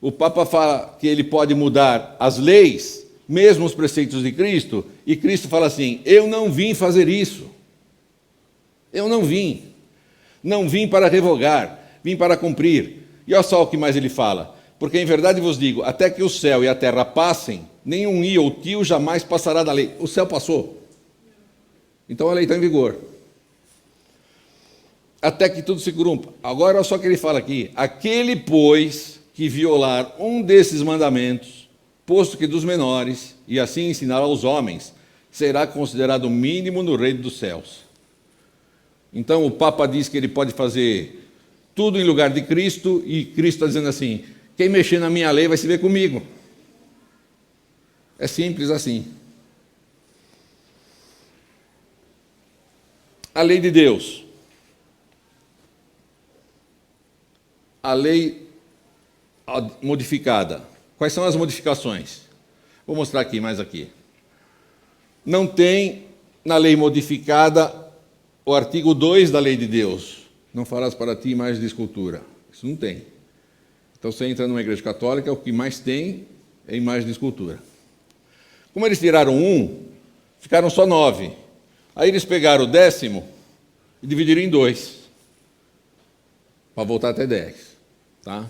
O Papa fala que ele pode mudar as leis, mesmo os preceitos de Cristo, e Cristo fala assim, eu não vim fazer isso. Eu não vim. Não vim para revogar, vim para cumprir. E olha só o que mais ele fala. Porque em verdade vos digo, até que o céu e a terra passem, nenhum i ou tio jamais passará da lei. O céu passou. Então a lei está em vigor. Até que tudo se cumpra. Agora olha só o que ele fala aqui. Aquele, pois, que violar um desses mandamentos, posto que dos menores, e assim ensinar aos homens, será considerado mínimo no reino dos céus. Então o Papa diz que ele pode fazer tudo em lugar de Cristo, e Cristo está dizendo assim, quem mexer na minha lei vai se ver comigo. É simples assim. A lei de Deus. A lei modificada. Quais são as modificações? Vou mostrar aqui, mais aqui. Não tem na lei modificada o artigo 2 da lei de Deus. Não farás para ti imagens de escultura. Isso não tem. Então você entra numa igreja católica, o que mais tem é imagem de escultura. Como eles tiraram 1, ficaram só 9. Aí eles pegaram o 10º e dividiram em 2, para voltar até 10. Tá?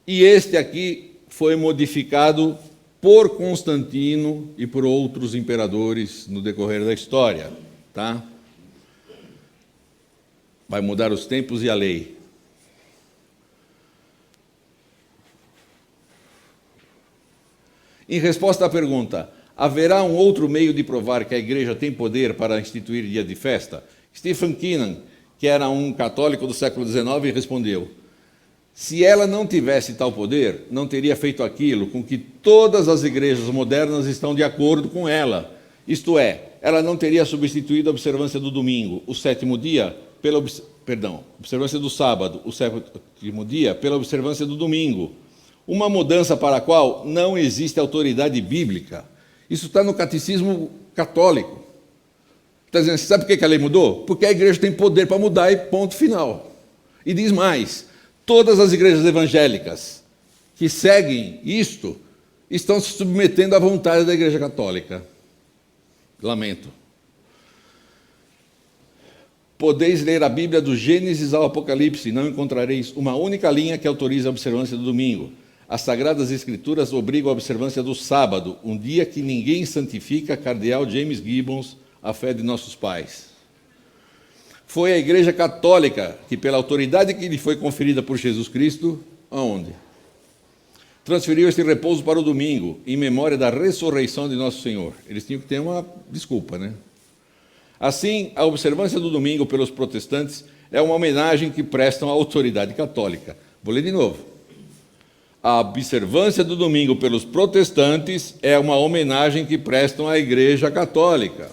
E este aqui foi modificado por Constantino e por outros imperadores no decorrer da história. Tá? Vai mudar os tempos e a lei. Em resposta à pergunta, haverá um outro meio de provar que a igreja tem poder para instituir dia de festa? Stephen Keenan, que era um católico do século XIX, respondeu, se ela não tivesse tal poder, não teria feito aquilo com que todas as igrejas modernas estão de acordo com ela. Isto é, ela não teria substituído a observância do domingo, o sétimo dia, pela observância do sábado, o sétimo dia, pela observância do domingo. Uma mudança para a qual não existe autoridade bíblica. Isso está no catecismo católico. Está dizendo, sabe por que a lei mudou? Porque a igreja tem poder para mudar e ponto final. E diz mais, todas as igrejas evangélicas que seguem isto estão se submetendo à vontade da igreja católica. Lamento. Podeis ler a Bíblia do Gênesis ao Apocalipse, não encontrareis uma única linha que autorize a observância do domingo. As Sagradas Escrituras obrigam a observância do sábado, um dia que ninguém santifica, cardeal James Gibbons, a fé de nossos pais. Foi a Igreja Católica que, pela autoridade que lhe foi conferida por Jesus Cristo, aonde? Transferiu este repouso para o domingo, em memória da ressurreição de nosso Senhor. Eles tinham que ter uma desculpa, né? Assim, a observância do domingo pelos protestantes é uma homenagem que prestam à autoridade católica. Vou ler de novo. A observância do domingo pelos protestantes é uma homenagem que prestam à Igreja Católica.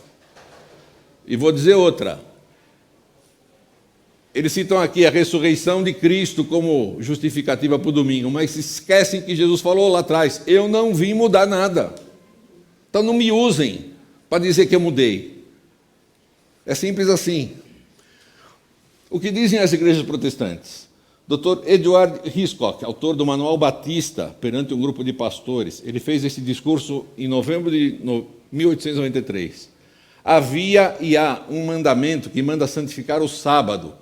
E vou dizer outra. Eles citam aqui a ressurreição de Cristo como justificativa para o domingo, mas esquecem que Jesus falou lá atrás, eu não vim mudar nada. Então não me usem para dizer que eu mudei. É simples assim. O que dizem as igrejas protestantes? Dr. Edward Hiscock, autor do Manual Batista, perante um grupo de pastores, ele fez esse discurso em novembro de 1893. Havia e há um mandamento que manda santificar o sábado,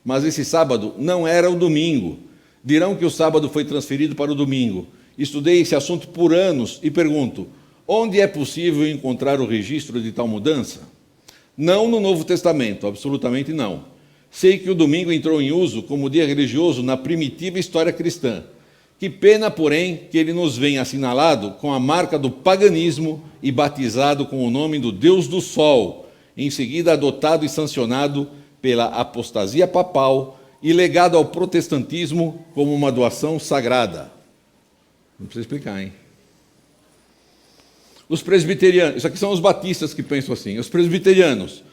mas esse sábado não era o domingo. Dirão que o sábado foi transferido para o domingo. Estudei esse assunto por anos e pergunto, onde é possível encontrar o registro de tal mudança? Não no Novo Testamento, absolutamente não. Sei que o domingo entrou em uso como dia religioso na primitiva história cristã. Que pena, porém, que ele nos venha assinalado com a marca do paganismo e batizado com o nome do Deus do Sol, em seguida adotado e sancionado pela apostasia papal e legado ao protestantismo como uma doação sagrada. Não precisa explicar, hein? Os presbiterianos, isso aqui são os batistas que pensam assim, os presbiterianos.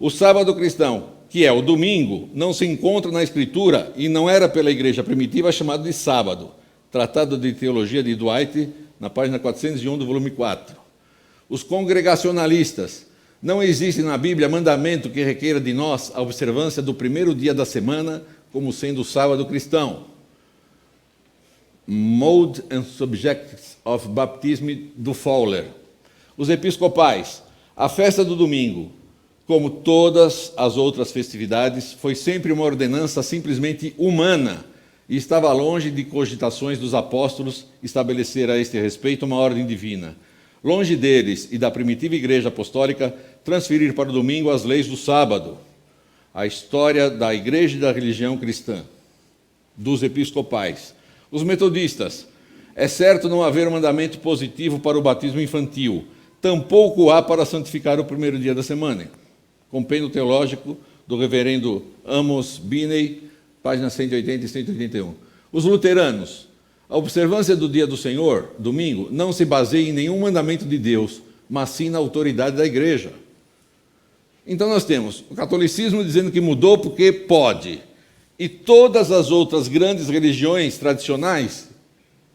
O sábado cristão, que é o domingo, não se encontra na Escritura e não era pela igreja primitiva chamado de sábado. Tratado de Teologia de Dwight, na página 401 do volume 4. Os congregacionalistas, não existe na Bíblia mandamento que requeira de nós a observância do primeiro dia da semana como sendo o sábado cristão. Mode and Subjects of Baptism, do Fowler. Os episcopais, a festa do domingo, como todas as outras festividades, foi sempre uma ordenança simplesmente humana e estava longe de cogitações dos apóstolos estabelecer a este respeito uma ordem divina. Longe deles e da primitiva igreja apostólica transferir para o domingo as leis do sábado. A história da igreja e da religião cristã, dos episcopais. Os metodistas, é certo não haver um mandamento positivo para o batismo infantil, tampouco há para santificar o primeiro dia da semana. Compêndio teológico do reverendo Amos Binney, páginas 180 e 181. Os luteranos, a observância do dia do Senhor, domingo, não se baseia em nenhum mandamento de Deus, mas sim na autoridade da igreja. Então nós temos o catolicismo dizendo que mudou porque pode, e todas as outras grandes religiões tradicionais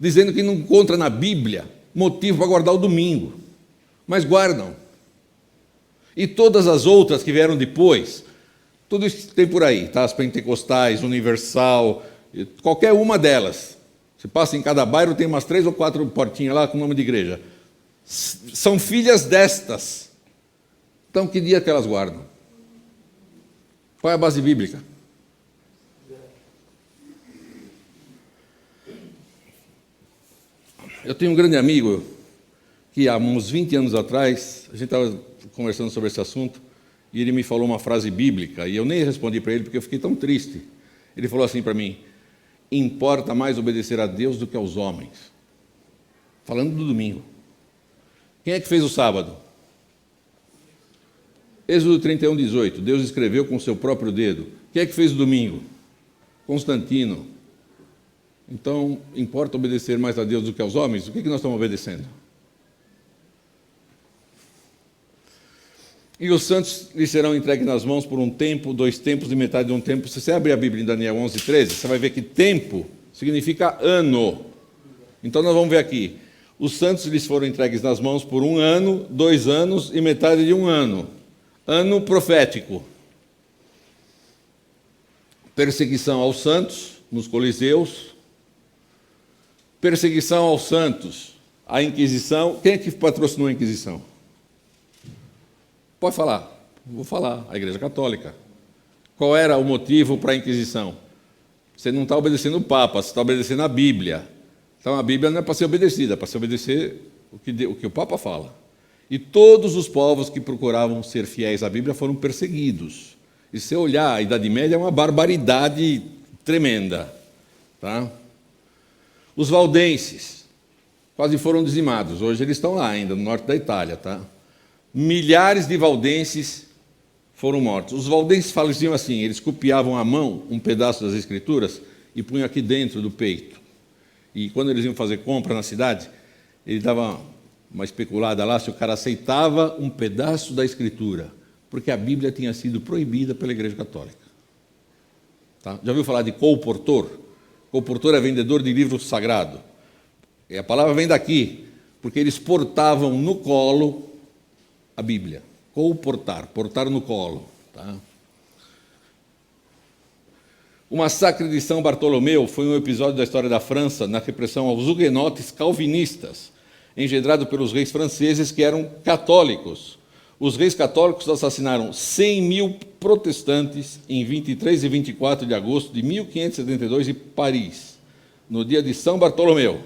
dizendo que não encontra na Bíblia motivo para guardar o domingo, mas guardam. E todas as outras que vieram depois, tudo isso tem por aí, tá? As pentecostais, universal, qualquer uma delas. Você passa em cada bairro, tem umas 3 ou 4 portinhas lá com o nome de igreja. São filhas destas. Então, que dia que elas guardam? Qual é a base bíblica? Eu tenho um grande amigo que há uns 20 anos atrás, a gente estava conversando sobre esse assunto, e ele me falou uma frase bíblica, e eu nem respondi para ele porque eu fiquei tão triste. Ele falou assim para mim: importa mais obedecer a Deus do que aos homens. Falando do domingo. Quem é que fez o sábado? Êxodo 31, 18. Deus escreveu com o seu próprio dedo. Quem é que fez o domingo? Constantino. Então, importa obedecer mais a Deus do que aos homens? O que nós estamos obedecendo? E os santos lhes serão entregues nas mãos por um tempo, 2 tempos e metade de um tempo. Se você abrir a Bíblia em Daniel 11, 13, você vai ver que tempo significa ano. Então nós vamos ver aqui. Os santos lhes foram entregues nas mãos por 1 ano, 2 anos e metade de 1 ano. Ano profético. Perseguição aos santos nos coliseus. Perseguição aos santos. A Inquisição. Quem é que patrocinou a Inquisição? Pode falar. Vou falar. A Igreja Católica. Qual era o motivo para a Inquisição? Você não está obedecendo o Papa, você está obedecendo a Bíblia. Então a Bíblia não é para ser obedecida, é para ser obedecer o que o Papa fala. E todos os povos que procuravam ser fiéis à Bíblia foram perseguidos. E se você olhar, a Idade Média é uma barbaridade tremenda. Tá? Os valdenses quase foram dizimados. Hoje eles estão lá ainda, no norte da Itália. Tá? Milhares de valdenses foram mortos. Os valdenses faziam assim, eles copiavam à mão um pedaço das Escrituras e punham aqui dentro do peito. E quando eles iam fazer compra na cidade, ele dava uma especulada lá se o cara aceitava um pedaço da Escritura, porque a Bíblia tinha sido proibida pela Igreja Católica. Tá? Já ouviu falar de colportor? Colportor é vendedor de livro sagrado. E a palavra vem daqui, porque eles portavam no colo a Bíblia. Colportar, portar no colo. Tá? O massacre de São Bartolomeu foi um episódio da história da França na repressão aos huguenotes calvinistas, engendrado pelos reis franceses que eram católicos. Os reis católicos assassinaram 100 mil protestantes em 23 e 24 de agosto de 1572 em Paris, no dia de São Bartolomeu.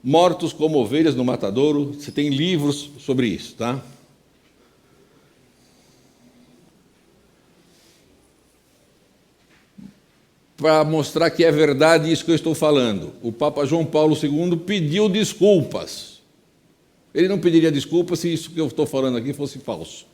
Mortos como ovelhas no matadouro, você tem livros sobre isso, tá? Para mostrar que é verdade isso que eu estou falando, o Papa João Paulo II pediu desculpas. Ele não pediria desculpas se isso que eu estou falando aqui fosse falso.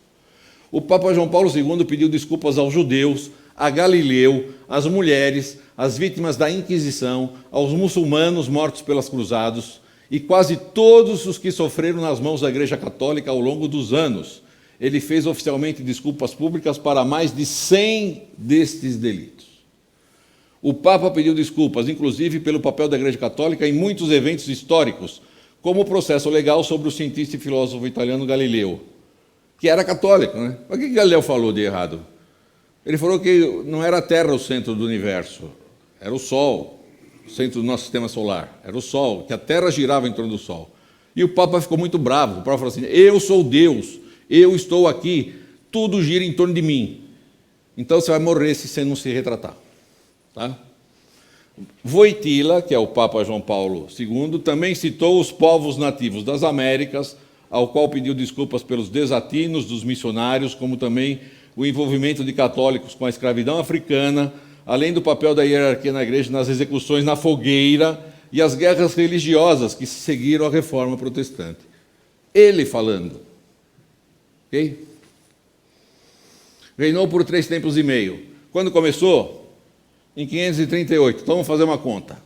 O Papa João Paulo II pediu desculpas aos judeus, a Galileu, às mulheres, às vítimas da Inquisição, aos muçulmanos mortos pelas cruzadas e quase todos os que sofreram nas mãos da Igreja Católica ao longo dos anos. ele fez oficialmente desculpas públicas para mais de 100 destes delitos. O Papa pediu desculpas, inclusive pelo papel da Igreja Católica em muitos eventos históricos, como o processo legal sobre o cientista e filósofo italiano Galileu, que era católico, né? Mas o que Galileu falou de errado? Ele falou que não era a Terra o centro do universo, era o Sol, o centro do nosso sistema solar, era o Sol, que a Terra girava em torno do Sol. E o Papa ficou muito bravo, o Papa falou assim, eu sou Deus, eu estou aqui, tudo gira em torno de mim. Então você vai morrer se você não se retratar. Tá? Wojtyla, que é o Papa João Paulo II, também citou os povos nativos das Américas, ao qual pediu desculpas pelos desatinos dos missionários, como também o envolvimento de católicos com a escravidão africana, além do papel da hierarquia na igreja nas execuções na fogueira e as guerras religiosas que seguiram a reforma protestante. Ele falando. Ok? Reinou por 3 tempos e meio. Quando começou? Em 538. Então vamos fazer uma conta.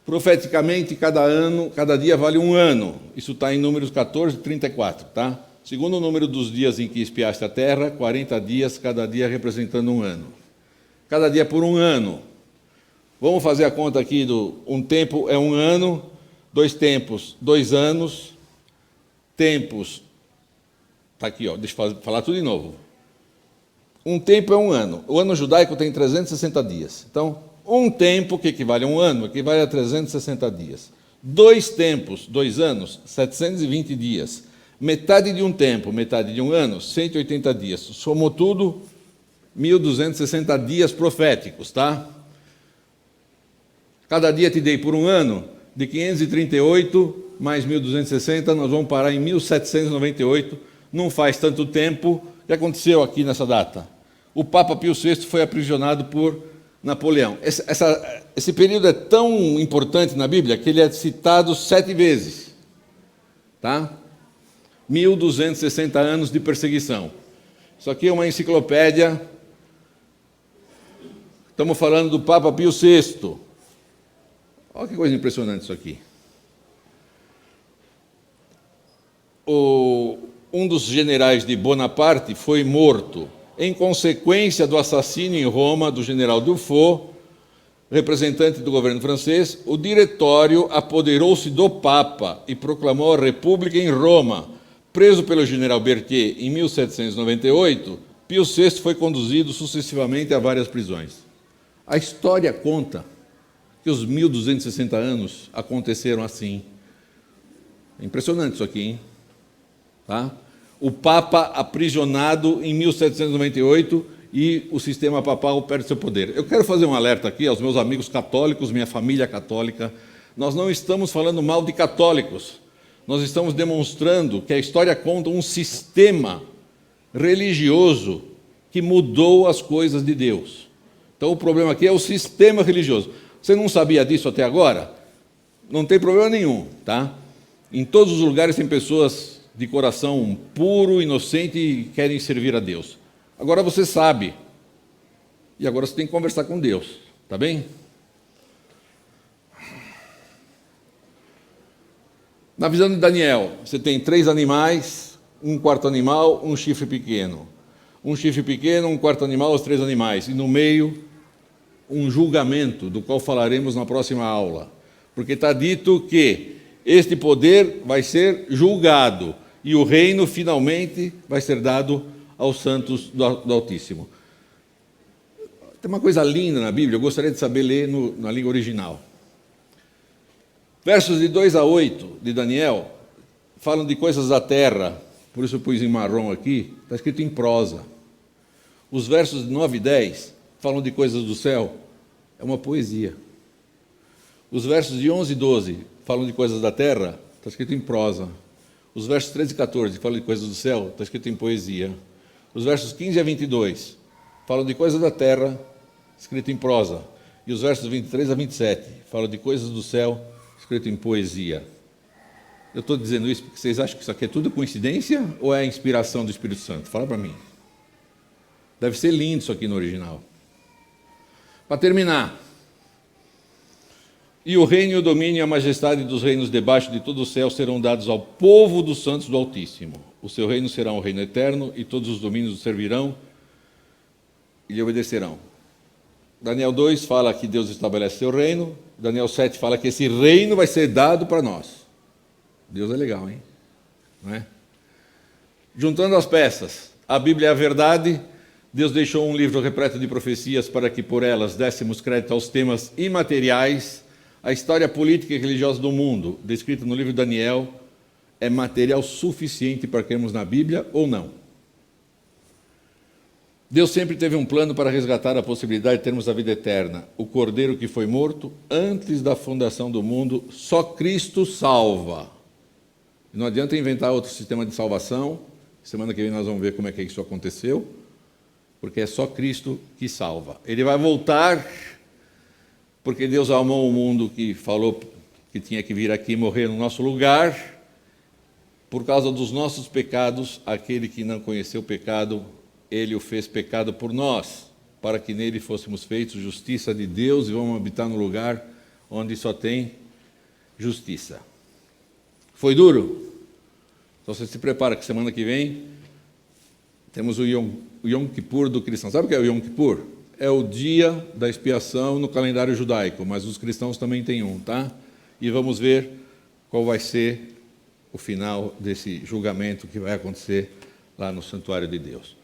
Profeticamente, cada dia vale 1 ano. Isso está em Números 14, 34, tá? Segundo o número dos dias em que espiaste a terra, 40 dias, cada dia representando 1 ano. Cada dia por 1 ano. Vamos fazer a conta aqui um tempo é 1 ano, 2 tempos, 2 anos, tempos, está aqui, ó, deixa eu falar tudo de novo. Um tempo é 1 ano. O ano judaico tem 360 dias. Então, um tempo, que equivale a 1 ano, equivale a 360 dias. 2 tempos, 2 anos, 720 dias. Metade de um tempo, metade de 1 ano, 180 dias. Somou tudo, 1.260 dias proféticos, tá? Cada dia te dei por 1 ano, de 538 mais 1.260, nós vamos parar em 1.798. Não faz tanto tempo. O que aconteceu aqui nessa data? O Papa Pio VI foi aprisionado por Napoleão. Esse período é tão importante na Bíblia que ele é citado 7 vezes. Tá? 1.260 anos de perseguição. Isso aqui é uma enciclopédia. Estamos falando do Papa Pio VI. Olha que coisa impressionante isso aqui. Um dos generais de Bonaparte foi morto em consequência do assassínio em Roma do general Dufault, representante do governo francês. O diretório apoderou-se do Papa e proclamou a República em Roma. Preso pelo general Berthier em 1798, Pio VI foi conduzido sucessivamente a várias prisões. A história conta que os 1.260 anos aconteceram assim. É impressionante isso aqui, hein? Tá? O Papa aprisionado em 1798 e o sistema papal perde seu poder. Eu quero fazer um alerta aqui aos meus amigos católicos, minha família católica. Nós não estamos falando mal de católicos. Nós estamos demonstrando que a história conta um sistema religioso que mudou as coisas de Deus. Então o problema aqui é o sistema religioso. Você não sabia disso até agora? Não tem problema nenhum, tá? Em todos os lugares tem pessoas de coração puro, inocente e querem servir a Deus. Agora você sabe. E agora você tem que conversar com Deus, tá bem? Na visão de Daniel, você tem 3 animais, 1/4 animal, um chifre pequeno. Um chifre pequeno, 1/4 animal, os 3 animais. E no meio, um julgamento, do qual falaremos na próxima aula. Porque está dito que este poder vai ser julgado e o reino finalmente vai ser dado aos santos do Altíssimo. Tem uma coisa linda na Bíblia, eu gostaria de saber ler na língua original. Versos de 2 a 8 de Daniel falam de coisas da terra, por isso eu pus em marrom aqui, está escrito em prosa. Os versos de 9 e 10 falam de coisas do céu, é uma poesia. Os versos de 11 e 12 falam de coisas da terra, está escrito em prosa. Os versos 13 e 14 falam de coisas do céu, está escrito em poesia. Os versos 15 a 22 falam de coisas da terra, escrito em prosa. E os versos 23 a 27 falam de coisas do céu, escrito em poesia. Eu estou dizendo isso porque vocês acham que isso aqui é tudo coincidência ou é a inspiração do Espírito Santo? Fala para mim. Deve ser lindo isso aqui no original. Para terminar. E o reino e o domínio e a majestade dos reinos debaixo de todo o céu serão dados ao povo dos santos do Altíssimo. O seu reino será um reino eterno e todos os domínios o servirão e lhe obedecerão. Daniel 2 fala que Deus estabelece seu reino. Daniel 7 fala que esse reino vai ser dado para nós. Deus é legal, hein? Não é? Juntando as peças, a Bíblia é a verdade. Deus deixou um livro repleto de profecias para que por elas dessemos crédito aos temas imateriais. A história política e religiosa do mundo, descrita no livro de Daniel, é material suficiente para crermos na Bíblia ou não. Deus sempre teve um plano para resgatar a possibilidade de termos a vida eterna. O Cordeiro que foi morto antes da fundação do mundo, só Cristo salva. Não adianta inventar outro sistema de salvação. Semana que vem nós vamos ver como é que isso aconteceu, porque é só Cristo que salva. Ele vai voltar, porque Deus amou o mundo que falou que tinha que vir aqui morrer no nosso lugar. Por causa dos nossos pecados, aquele que não conheceu o pecado, ele o fez pecado por nós, para que nele fôssemos feitos justiça de Deus e vamos habitar no lugar onde só tem justiça. Foi duro? Então você se prepara que semana que vem temos o Yom Kippur do cristão. Sabe o que é o Yom Kippur? É o dia da expiação no calendário judaico, mas os cristãos também têm um, tá? E vamos ver qual vai ser o final desse julgamento que vai acontecer lá no santuário de Deus.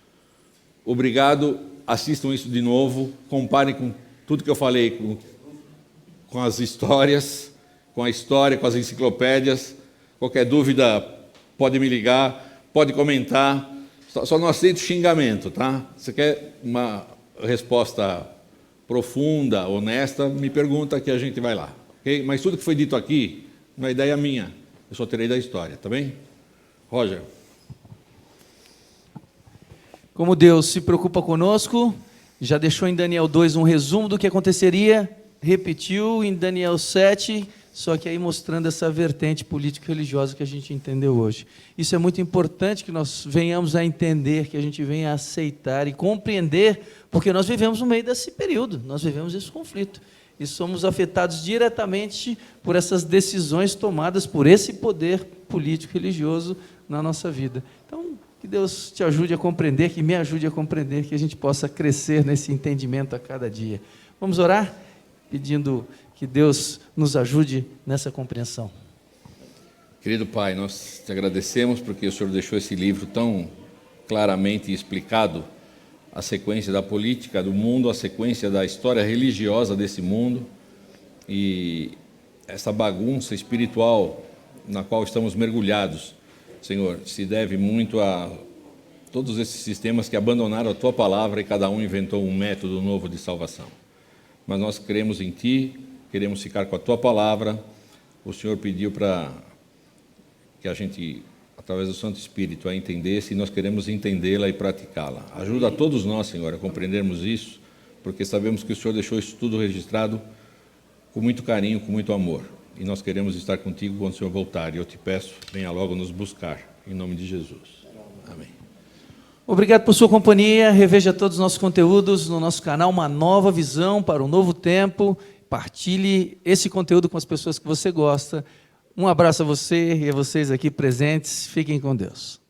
Obrigado, assistam isso de novo, comparem com tudo que eu falei, com as histórias, com a história, com as enciclopédias. Qualquer dúvida, pode me ligar, pode comentar, só não aceito xingamento, tá? Se quer uma resposta profunda, honesta, me pergunta que a gente vai lá, ok? Mas tudo que foi dito aqui, não é ideia minha, eu só terei da história, tá bem? Roger. Como Deus se preocupa conosco, já deixou em Daniel 2 um resumo do que aconteceria, repetiu em Daniel 7, só que aí mostrando essa vertente político-religiosa que a gente entendeu hoje. Isso é muito importante que nós venhamos a entender, que a gente venha a aceitar e compreender, porque nós vivemos no meio desse período, nós vivemos esse conflito. E somos afetados diretamente por essas decisões tomadas por esse poder político-religioso na nossa vida. Então, que Deus te ajude a compreender, que me ajude a compreender, que a gente possa crescer nesse entendimento a cada dia. Vamos orar? Pedindo que Deus nos ajude nessa compreensão. Querido Pai, nós te agradecemos porque o Senhor deixou esse livro tão claramente explicado, a sequência da política do mundo, a sequência da história religiosa desse mundo e essa bagunça espiritual na qual estamos mergulhados, Senhor, se deve muito a todos esses sistemas que abandonaram a Tua palavra e cada um inventou um método novo de salvação. Mas nós cremos em Ti, queremos ficar com a Tua palavra. O Senhor pediu para que a gente, através do Santo Espírito, a entendesse e nós queremos entendê-la e praticá-la. Ajuda a todos nós, Senhor, a compreendermos isso, porque sabemos que o Senhor deixou isso tudo registrado com muito carinho, com muito amor. E nós queremos estar contigo quando o Senhor voltar. E eu te peço, venha logo nos buscar, em nome de Jesus. Amém. Obrigado por sua companhia. Reveja todos os nossos conteúdos no nosso canal, Uma Nova Visão para um Novo Tempo. Partilhe esse conteúdo com as pessoas que você gosta. Um abraço a você e a vocês aqui presentes. Fiquem com Deus.